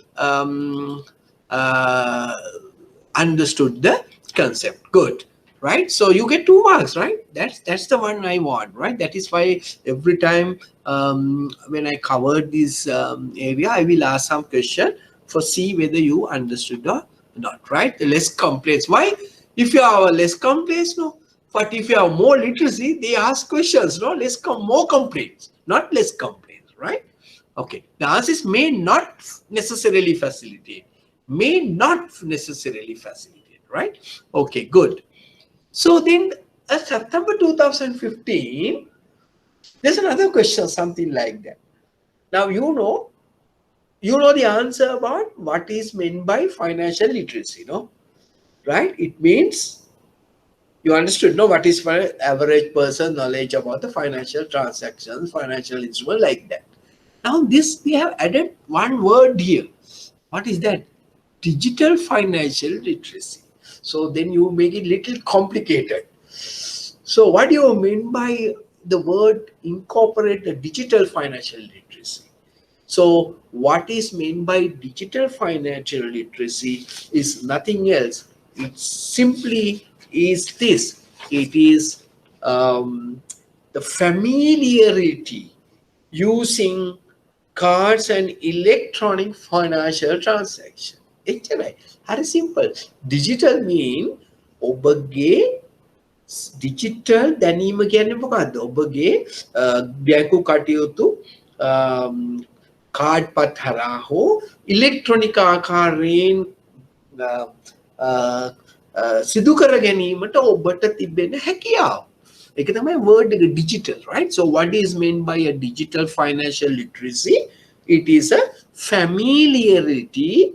understood the concept. Good. Right. So you get 2 marks. Right. That's the one I want. Right. That is why every time when I covered this area, I will ask some question for see whether you understood or not. Right. The less complaints. Why? If you have less complaints, no. But if you have more literacy, they ask questions, no. More complaints, not less complaints, right? Okay. The answer is may not necessarily facilitate. May not necessarily facilitate, right? Okay, good. So then, September 2015, there's another question, something like that. Now you know the answer about what is meant by financial literacy, no? Right? It means you understood, no? What is for average person knowledge about the financial transactions, financial instrument like that. Now this, we have added one word here. What is that? Digital financial literacy. So then you make it little complicated. So what do you mean by the word incorporate the digital financial literacy? So what is meant by digital financial literacy is nothing else. It simply is this. It is the familiarity using cards and electronic financial transaction. It's very simple. Digital mean ඔබගේ digital දැනීම කියන්නේ මොකද්ද? ඔබගේ බැංකු කටයුතු card පත් හරහා හෝ ඉලෙක්ට්‍රොනික ආකාරයෙන් සිදු කර ගැනීමට ඔබට තිබෙන හැකියාව. ඒක තමයි word එක digital, right? So what is meant by a digital financial literacy? It is a familiarity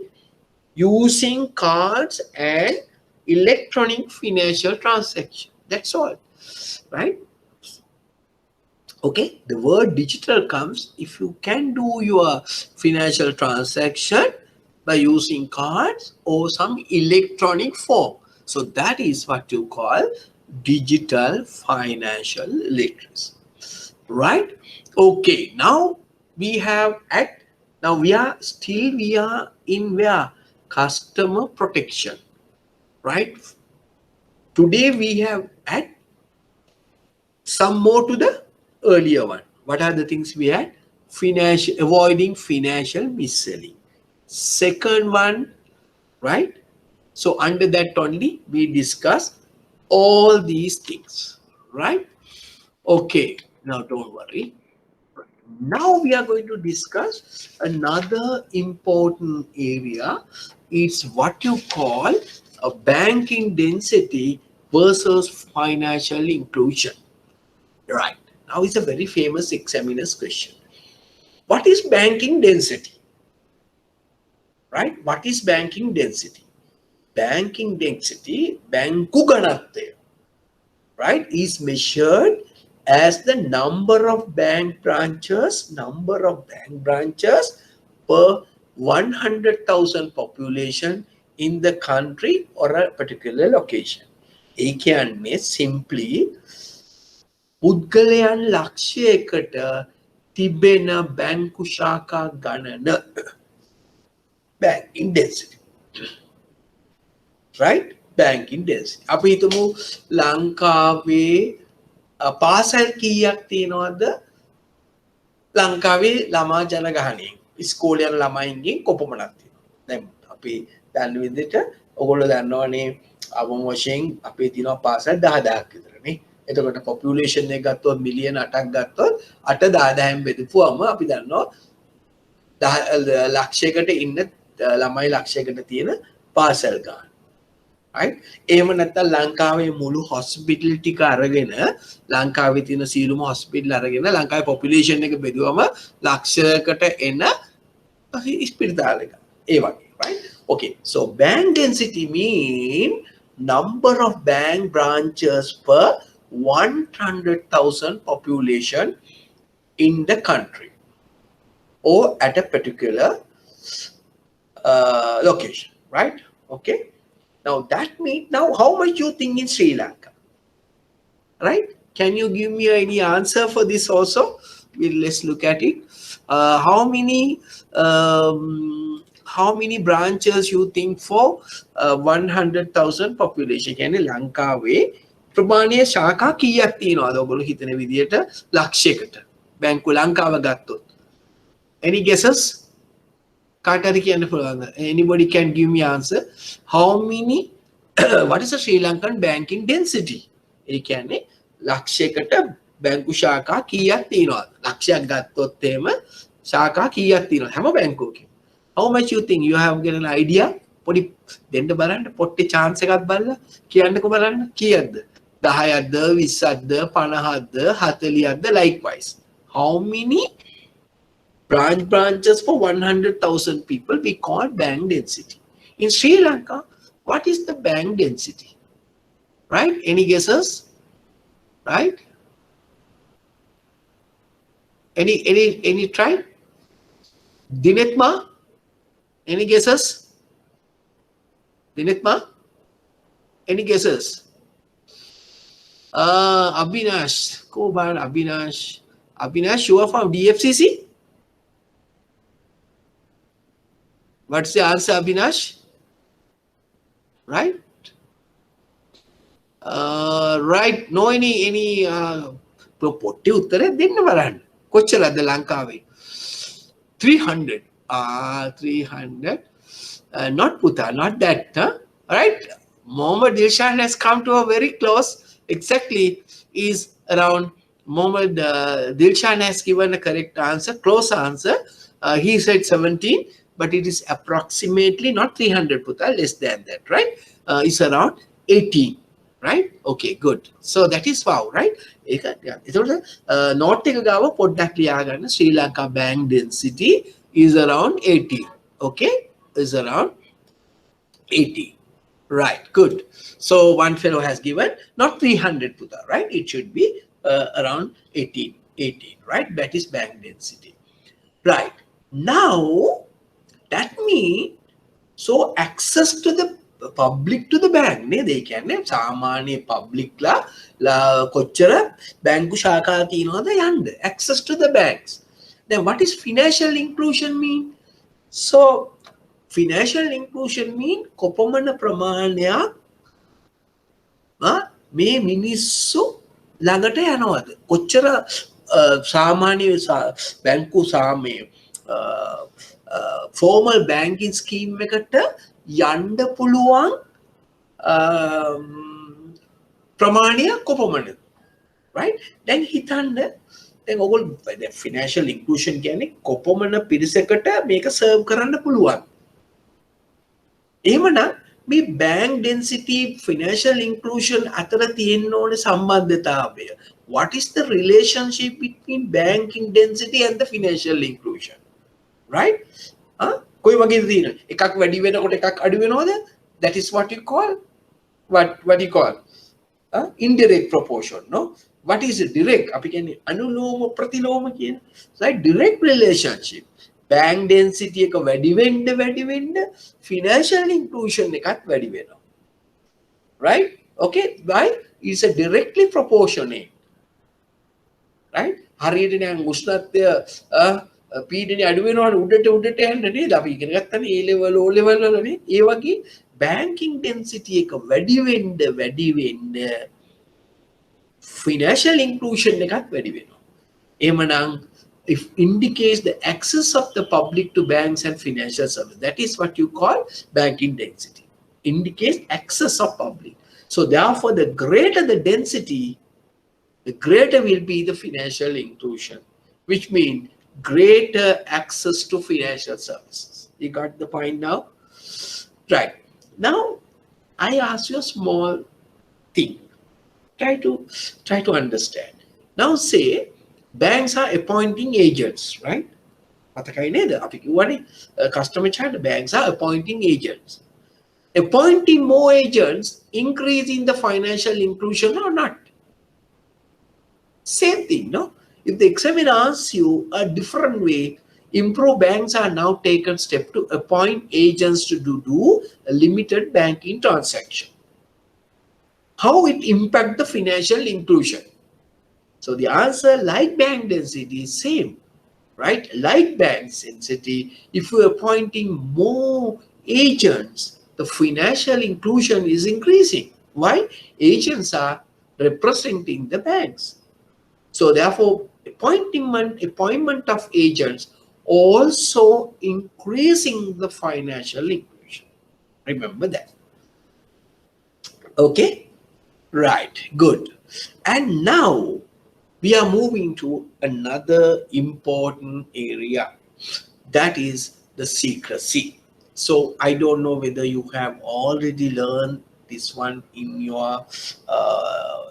using cards and electronic financial transaction. That's all, right? Okay, the word digital comes if you can do your financial transaction by using cards or some electronic form. So that is what you call digital financial literacy, right? Okay, now we have at now we are in where customer protection, right? Today we have at some more to the earlier one. What are the things we had? Financial, avoiding financial mis-selling. Second one, right? So under that only we discuss all these things, right? Okay, now don't worry. Now we are going to discuss another important area. It's what you call a banking density versus financial inclusion. Right. Now it's a very famous examiner's question. What is banking density? Right? What is banking density? Banking density, banku ganatya, right, is measured as the number of bank branches per 100,000 population in the country or a particular location. ඒ කියන්නේ simply පුද්ගලයන් ලක්ෂයකට තිබෙන බැංකු ශාඛා ගණන, banking density, right? Banking density. අපි හිතමු ලංකාවේ පාසල් කීයක් තියෙනවද? ලංකාවේ ළමා ජනගහනයෙන් ඉස්කෝලේ යන ළමයින්ගෙන් කොපමණක් තියෙනවද? දැන් අපි දන්න විදිහට ඔයගොල්ලෝ දන්නවනේ අවම වශයෙන් අපේ තියෙනවා පාසල් 10000ක් විතරනේ. එතකොට population එක ගත්තොත් මිලියන 8ක් ගත්තොත් 8 10000න් බෙදපුවම අපි දන්නවා ලක්ෂයකට ඉන්න ළමයි ලක්ෂයකට තියෙන පාසල් ගන්න. right? එහෙම නැත්නම් ලංකාවේ මුළු hospital ටික අරගෙන ලංකාවේ තියෙන සියලුම hospital අරගෙන ලංකාවේ population එක බෙදුවම ලක්ෂයකට එන ඉස්පිරිතාල එක. ඒ වගේ, right? Okay, so bank density mean number of bank branches per 100,000 population in the country or at a particular location, right? Okay. Now that means, now how much you think in Sri Lanka, right? Can you give me any answer for this also? Let's look at it. How many branches you think for 100,000 population? කියන්නේ ලංකාවේ ප්‍රමාණීය ශාඛා කීයක් තියෙනවද ඔයගොල්ලෝ හිතන විදියට ලක්ෂයකට බැංකු ලංකාව ගත්තොත්? Any guesses? කාටරි කියන්න පුළුවන්ද? Anybody can give me answer. How many what is the Sri Lankan banking density? ඒ කියන්නේ ලක්ෂයකට බැංකු ශාඛා කීයක් තියෙනවද? ලක්ෂයක් ගත්තොත් එහෙම ශාඛා කීයක් තියෙනවද හැම බැංකුවකම? How much you think? You have get an idea? පොඩි දෙන්න බලන්න, පොට්ටේ chance එකක් බලලා කියන්නකෝ බලන්න කීයක්ද? 10ක්ද 20ක්ද 50ක්ද 40ක්ද likewise. How many branches for 100,000 people we call bank density? In Sri Lanka, what is the bank density? Right? Any guesses? Right? Any try? Dinetma? Any guesses? Dinetma? Any guesses? Abhinash. Go back, Abhinash. Abhinash, you are from DFCC? What's the answer, Abhinash? Right? Right. No any පොට්ටි උත්තරේ දෙන්න බලන්න. කොච්චරද ලංකාවේ? 300. 300. Not Puta, not that. Huh? Right? Mohammed Dilshan has come to a very close. Exactly is around Mohammed Dilshan has given a correct answer, close answer. He said 17, but it is approximately not 300 Puta, less than that, right? It's around 18, right? Okay, good. So that is wow, right? Note එක ගාව පොඩ්ඩක් ලියා ගන්න. Sri Lanka bank density is around 80. Okay, is around 80. Right, good. So one fellow has given not 300 Puta, right? It should be around 18 18, right? That is bank density. Right. Now, that means, so access to the public to the bank, they can samanya public la kochara banku shaka the yand access to the banks. Then what is financial inclusion mean? So financial inclusion mean kopamana pramanya මේ මිනිස්සු ළඟට යනවද කොච්චර සාමාන්‍ය බැංකු සාමය formal banking scheme එකට යන්න පුළුවන් ප්‍රමාණයක් කොපමණද right දැන් හිතන්න දැන් ඔයගොල්ලෝ financial inclusion කියන්නේ කොපමණ පිරිසකට මේක සර්ව් කරන්න පුළුවන් එහෙමනම් මේ bank density financial inclusion අතර තියෙන්න ඕනේ සම්බන්ධතාවය what is the relationship between banking density and the financial inclusion right කොයි වගේද තියෙන්නේ එකක් වැඩි වෙනකොට එකක් අඩු වෙනවද that is what you call what you call indirect proportion no what is it direct අපි කියන්නේ අනුලෝම ප්‍රතිලෝම කියන right direct relationship bank density එක වැඩි වෙන්න financial inclusion එකත් වැඩි වෙනවා right okay why is a directly proportionate right හරියට නම් උෂ්ණත්වය පීඩනය අඩු වෙනවනේ උඩට යන්න නේද අපි ඉගෙන ගත්තනේ A level O level වලනේ ඒ වගේ banking density එක වැඩි වෙන්න financial inclusion එකත් වැඩි වෙනවා එහෙමනම් if indicates the access of the public to banks and financial services. That is what you call banking density. Indicates access of public. So therefore, the greater the density, the greater will be the financial inclusion, which means greater access to financial services. You got the point now? Right. Now, I ask you a small thing. Try to understand. Now say, banks are appointing agents, right? මතකයි නේද අපි කිව්වනේ customer charge banks are appointing agents. Appointing more agents increasing the financial inclusion or not? Same thing, no? If the examiner asks you a different way, improve banks are now taken step to appoint agents to do a limited banking transaction. How it impact the financial inclusion? So the answer, like bank density, is same, right? Like bank density, if you are appointing more agents, the financial inclusion is increasing. Why? Agents are representing the banks. So therefore, appointment of agents also increasing the financial inclusion. Remember that. Okay? Right. Good. And now, we are moving to another important area, that is the secrecy. So I don't know whether you have already learned this one in your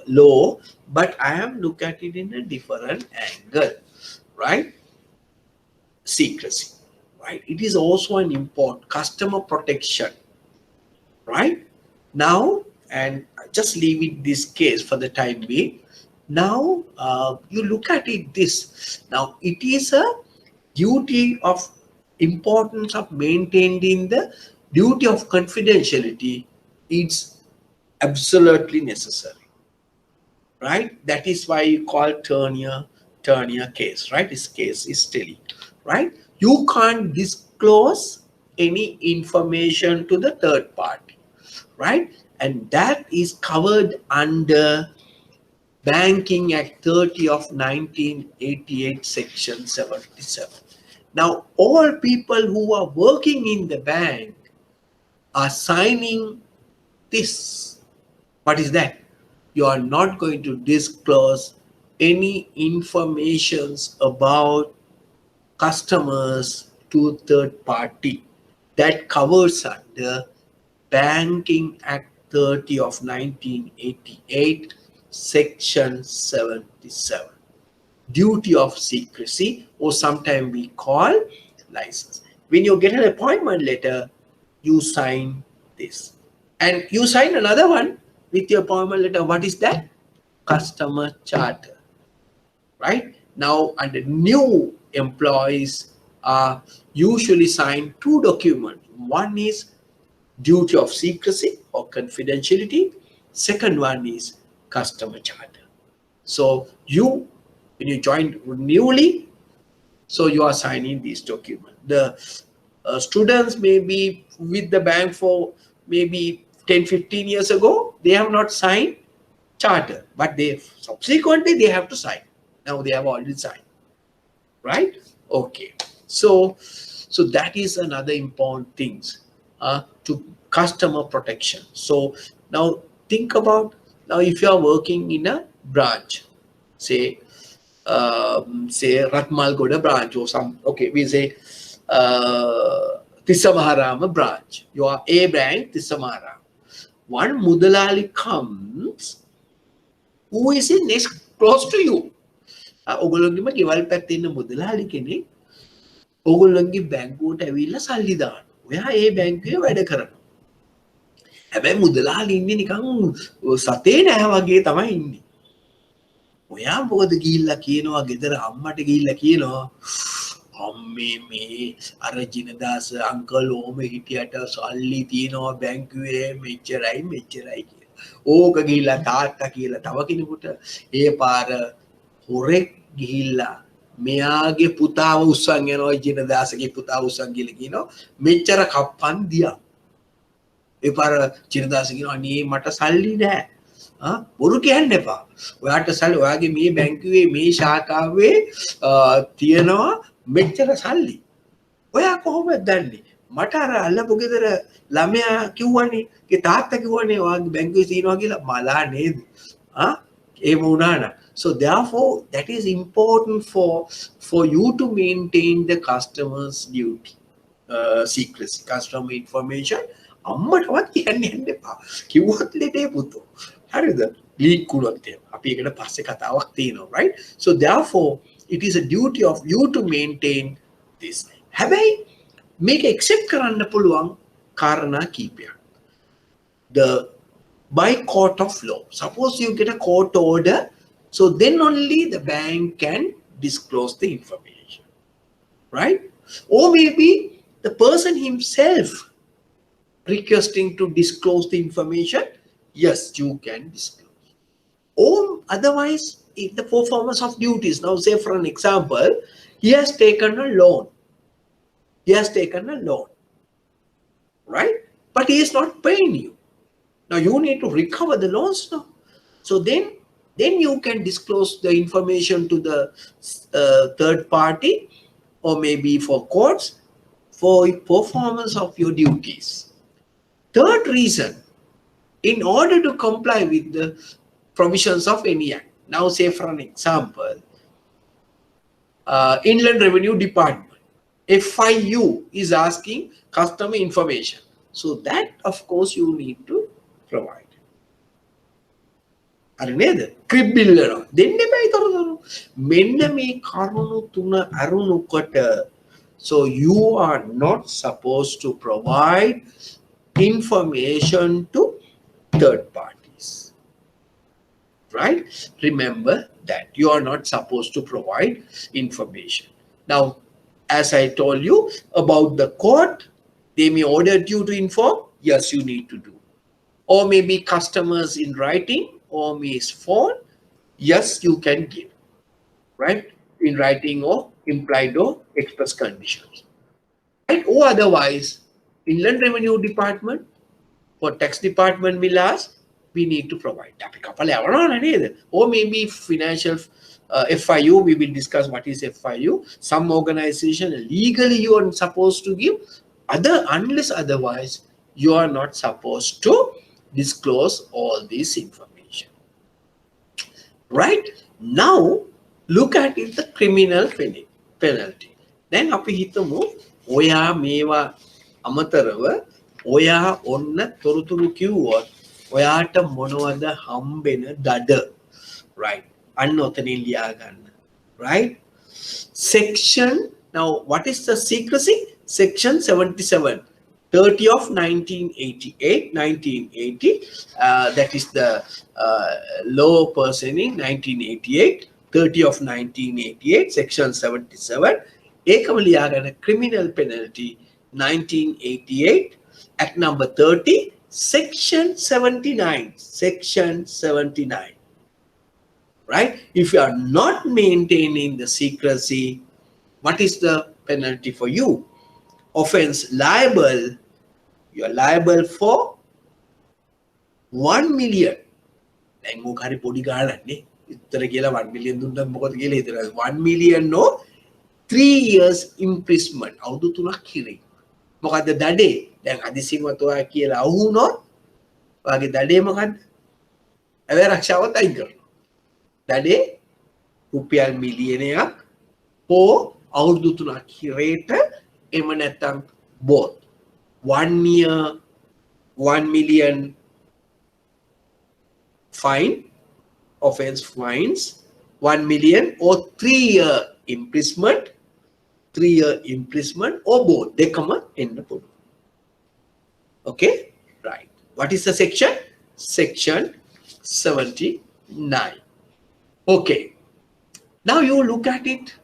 law, but I have looked at it in a different angle, right? Secrecy, right? It is also an important customer protection, right? Now, and just leave it this case for the time being. Now, you look at it this. Now, it is a duty of importance of maintaining the duty of confidentiality. It's absolutely necessary, right? That is why you call Turnier case, right? This case is telling, right? You can't disclose any information to the third party, right? And that is covered under Banking Act 30 of 1988, Section 77. Now, all people who are working in the bank are signing this. What is that? You are not going to disclose any informations about customers to third party. That covers under Banking Act 30 of 1988, Section 77. Duty of secrecy, or sometimes we call license. When you get an appointment letter, you sign this. And you sign another one with your appointment letter. What is that? Customer charter. Right? Now, and the new employees are usually sign two documents. One is duty of secrecy or confidentiality. Second one is customer charter. So you, when you join newly, so you are signing these documents. The students may be with the bank for maybe 10-15 years ago, they have not signed charter, but they subsequently they have to sign. Now they have already signed, right? Okay. So that is another important things to customer protection. So now think about, now if you are working in a branch, say Ratmalgoda branch or some, okay, we say Tissamaharama branch. You are A bank, Tissamaharama. One Mudalali comes who is in next close to you. ඔගොල්ලොන්ගේම ගෙවල් පැත්තේ ඉන්න මුදලාලි කෙනෙක් ඔගොල්ලොන්ගේ බැංකුවට ඇවිල්ලා සල්ලි දානවා. ඔයා ඒ බැංකුවේ වැඩ කරනවා. හැබැයි මුදලාලි ඉන්නේ නිකන් සතේ නැහැ වගේ තමයි ඉන්නේ. ඔයා මොකද ගිහිල්ලා කියනවා ගෙදර අම්මට ගිහිල්ලා කියනවා අම්මේ මේ අර ජිනදාස අංකල් ඕම හිටියට සල්ලි තියනවා බැංකුවේ මෙච්චරයි කියලා. ඕක ගිහිල්ලා තාත්තා කියලා තව කෙනෙකුට ඒ පාර හොරෙක් ගිහිල්ලා මෙයාගේ පුතාව උස්සන් යනවා ජිනදාසගේ පුතාව උස්සන් කියලා කියනවා මෙච්චර කප්පන් දියා. ඒ පාර ජිනදාස කියනවා අනේ මට සල්ලි නැහැ. බොරු කියන්න එපා. ඔයාට සල්ලි ඔයාගේ මේ බැංකුවේ මේ ශාඛාවේ තියෙනවා මෙච්චර සල්ලි. ඔයා කොහොමද දන්නේ? මට අර අල්ලපු ගෙදර ළමයා කිව්වනේ, ඒ තාත්තා කිව්වනේ ඔයාගේ බැංකුවේ තියෙනවා කියලා. මලා නේද? එහෙම වුණා නම්. So therefore that is important for you to maintain the customer's duty, secrecy, customer information. අම්මටවත් කියන්න යන්න එපා. කිව්වොත් ලෙඩේ පුතෝ. හරිද? ලීක් කුණොත් එහෙම. අපි ඒකට පස්සේ කතාවක් තියෙනවා, right? So therefore it is a duty of you to maintain this. හැබැයි මේක accept කරන්න පුළුවන් කාරණා කීපයක්. The by court of law. Suppose you get a court order, so then only the bank can disclose the information, right? Or maybe the person himself requesting to disclose the information, yes, you can disclose. Or otherwise, if the performance of duties, now say for an example, he has taken a loan. He has taken a loan, right? But he is not paying you. Now you need to recover the loans now. So then you can disclose the information to the third party or maybe for courts for performance of your duties. Third reason, in order to comply with the provisions of any act. Now say for an example, Inland Revenue Department, FIU is asking customer information. So that of course you need to provide. අර නේද? Crip bill එක දෙන්න එපා ඊතරතර. මෙන්න මේ කරුණු තුන අරුණුකොට, so you are not supposed to provide information to third parties, right? Remember that you are not supposed to provide information. Now, as I told you about the court, they may order you to inform, yes, you need to do. Or maybe customers in writing, or means phone, yes, you can give, right? In writing or implied or express conditions, right? Or otherwise, Inland Revenue Department or Tax Department will ask, we need to provide. Or maybe financial FIU, we will discuss what is FIU. Some organization legally you are supposed to give, unless otherwise you are not supposed to disclose all this information, right? Now look at it, the criminal penalty. Then අපි හිතමු ඔයා මේවා අමතරව ඔයා ඔන්න තොරතුරු කිව්වොත් ඔයාට මොනවද හම්බෙන දඩ, right? අන්න ඔතනින් ලියා ගන්න, right? Section, now what is the secrecy? Section 77 30 of 1980, that is the law personing 1988, 30 of 1988, Section 77. Ekam liyagana criminal penalty 1988, Act number 30, Section 79. Section 79. Right? If you are not maintaining the secrecy, what is the penalty for you? Offense liable, you are liable for 1 million. දැන් මොක හරි පොඩි ගාණක් නේ. ඉතර කියලා 1 million දුන්නා මොකද කියලා හිතනවා. 1 million no 3 years imprisonment. අවුරුදු 3ක් හිරේ. මොකද්ද දඩේ? දැන් හදිසියෙම ඔයා කියලා අහුනොත් ඔයාගේ දඩේ මොකද්ද? හැබැයි ආරක්ෂාවත් අයින් කරනවා. දඩේ රුපියල් මිලියනයක් හෝ අවුරුදු 3ක් හිරේට එම නැත්තම් both 1 year 1 million fine, offense fines, 1 million or 3-year imprisonment, 3-year imprisonment or both. They come in the pool. Okay, right. What is the section? Section 79. Okay. Now you look at it.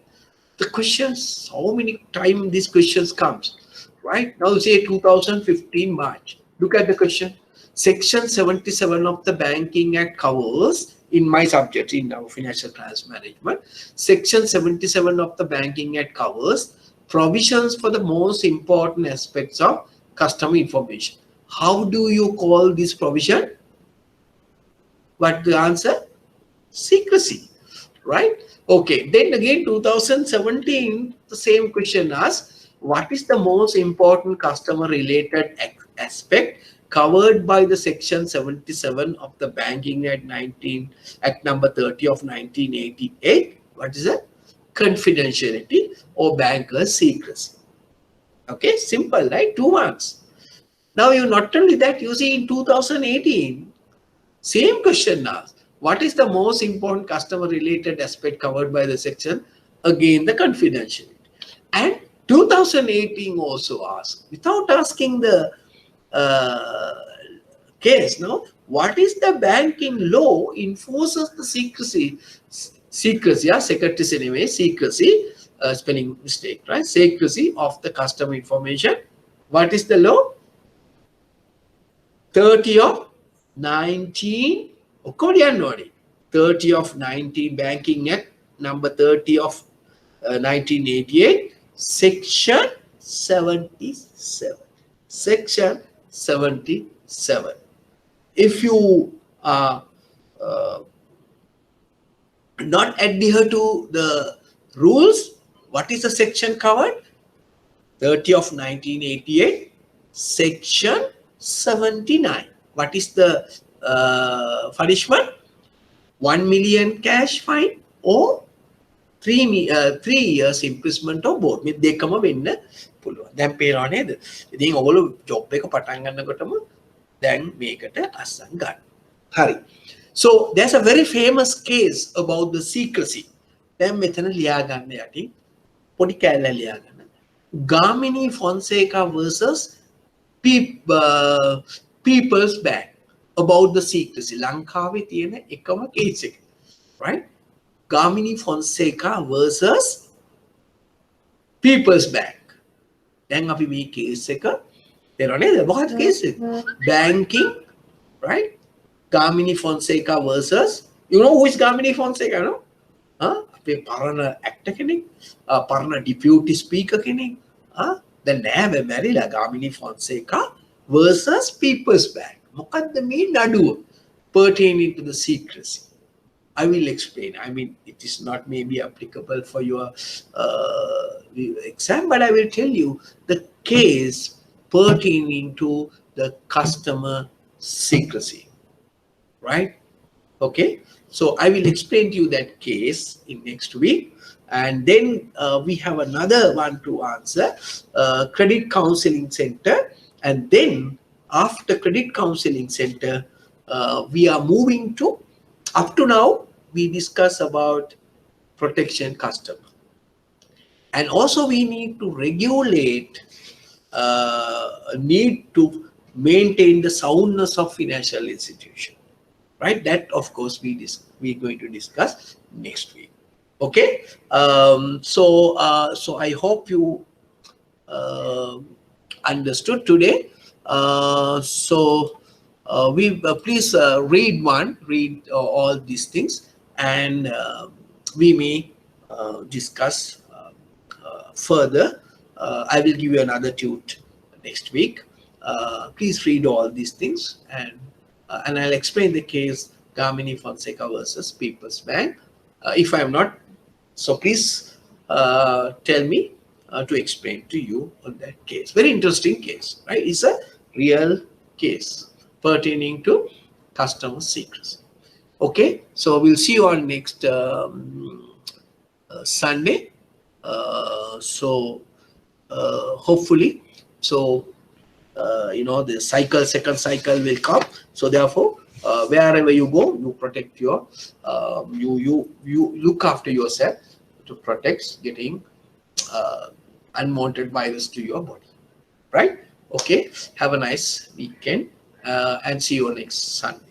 The questions, how many times these questions comes, right? Now say 2015 March. Look at the question. Section 77 of the Banking Act covers, in my subject, in our financial crisis management, Section 77 of the Banking Act covers provisions for the most important aspects of customer information. How do you call this provision? What the answer? Secrecy, right? Okay, then again 2017, the same question asks, what is the most important customer related aspect covered by the Section 77 of the Banking Act number 30 of 1988? What is it? Confidentiality or banker's secrecy. Okay, simple, right? 2 marks. Now you not only that, you see in 2018, same question asked. What is the most important customer related aspect covered by the section? Again, the confidentiality. And 2018 also asked, without asking the case, no? What is the banking law enforces the secrecy? Secrecy, yeah, secrecy anyway, secrecy, spelling mistake, right? Secrecy of the customer information. What is the law? 30 of 19, 30 of 19 Banking Act number 30 of 1988, Section 77. Section 77. If you not adhere to the rules, what is the section covered? 30 of 1988, Section 79. What is the punishment? 1 million cash fine or 3 years imprisonment or both. මේ දෙකම වෙන්න පුළුවන්. දැන් පේනවා නේද? ඉතින් ඔයගොල්ලෝ job එක පටන් ගන්නකොටම දැන් මේකට අස්සන් ගන්න. හරි. So there's a very famous case about the secrecy. දැන් මෙතන ලියා ගන්න යටි පොඩි කැලල ලියා ගන්න. Gamini Fonseca versus People's Bank about the secrecy. ලංකාවේ තියෙන එකම case එක. Right? Gamini Fonseca versus People's Bank. Then අපි මේ case එක තේරෙන්නේ නේද? මොකක්ද case එක? Banking, right? Gamini Fonseca versus, you know who is Gamini Fonseca, no? අපේ පරණ actor කෙනෙක්, පරණ deputy speaker කෙනෙක්. දැන් නෑ මැරිලා Gamini Fonseca versus People's Bank. මොකද්ද මේ නඩුව? Pertaining to the secrecy. I will explain. I mean, it is not maybe applicable for your exam, but I will tell you the case pertaining to the customer secrecy, right? Okay. So I will explain to you that case in next week. And then we have another one to answer, Credit Counseling Center. And then after Credit Counseling Center, we are moving to, up to now, we discuss about protection customer. And also we need to regulate, need to maintain the soundness of financial institution, right? That of course we discuss. we're going to discuss next week. Okay. So I hope you uh, understood today. We please read all these things, and we may discuss further. I will give you another tute next week. Please read all these things, and I'll explain the case Gamini Fonseca versus People's Bank. If I am not, so please tell me to explain to you on that case. Very interesting case, right? It's a real case pertaining to customer secrecy. Okay, so we'll see you on next Sunday. Hopefully, so the second cycle will come. So therefore, wherever you go, you protect your you look after yourself to protect getting unwanted virus to your body, right? Okay, have a nice weekend, and see you next Sunday.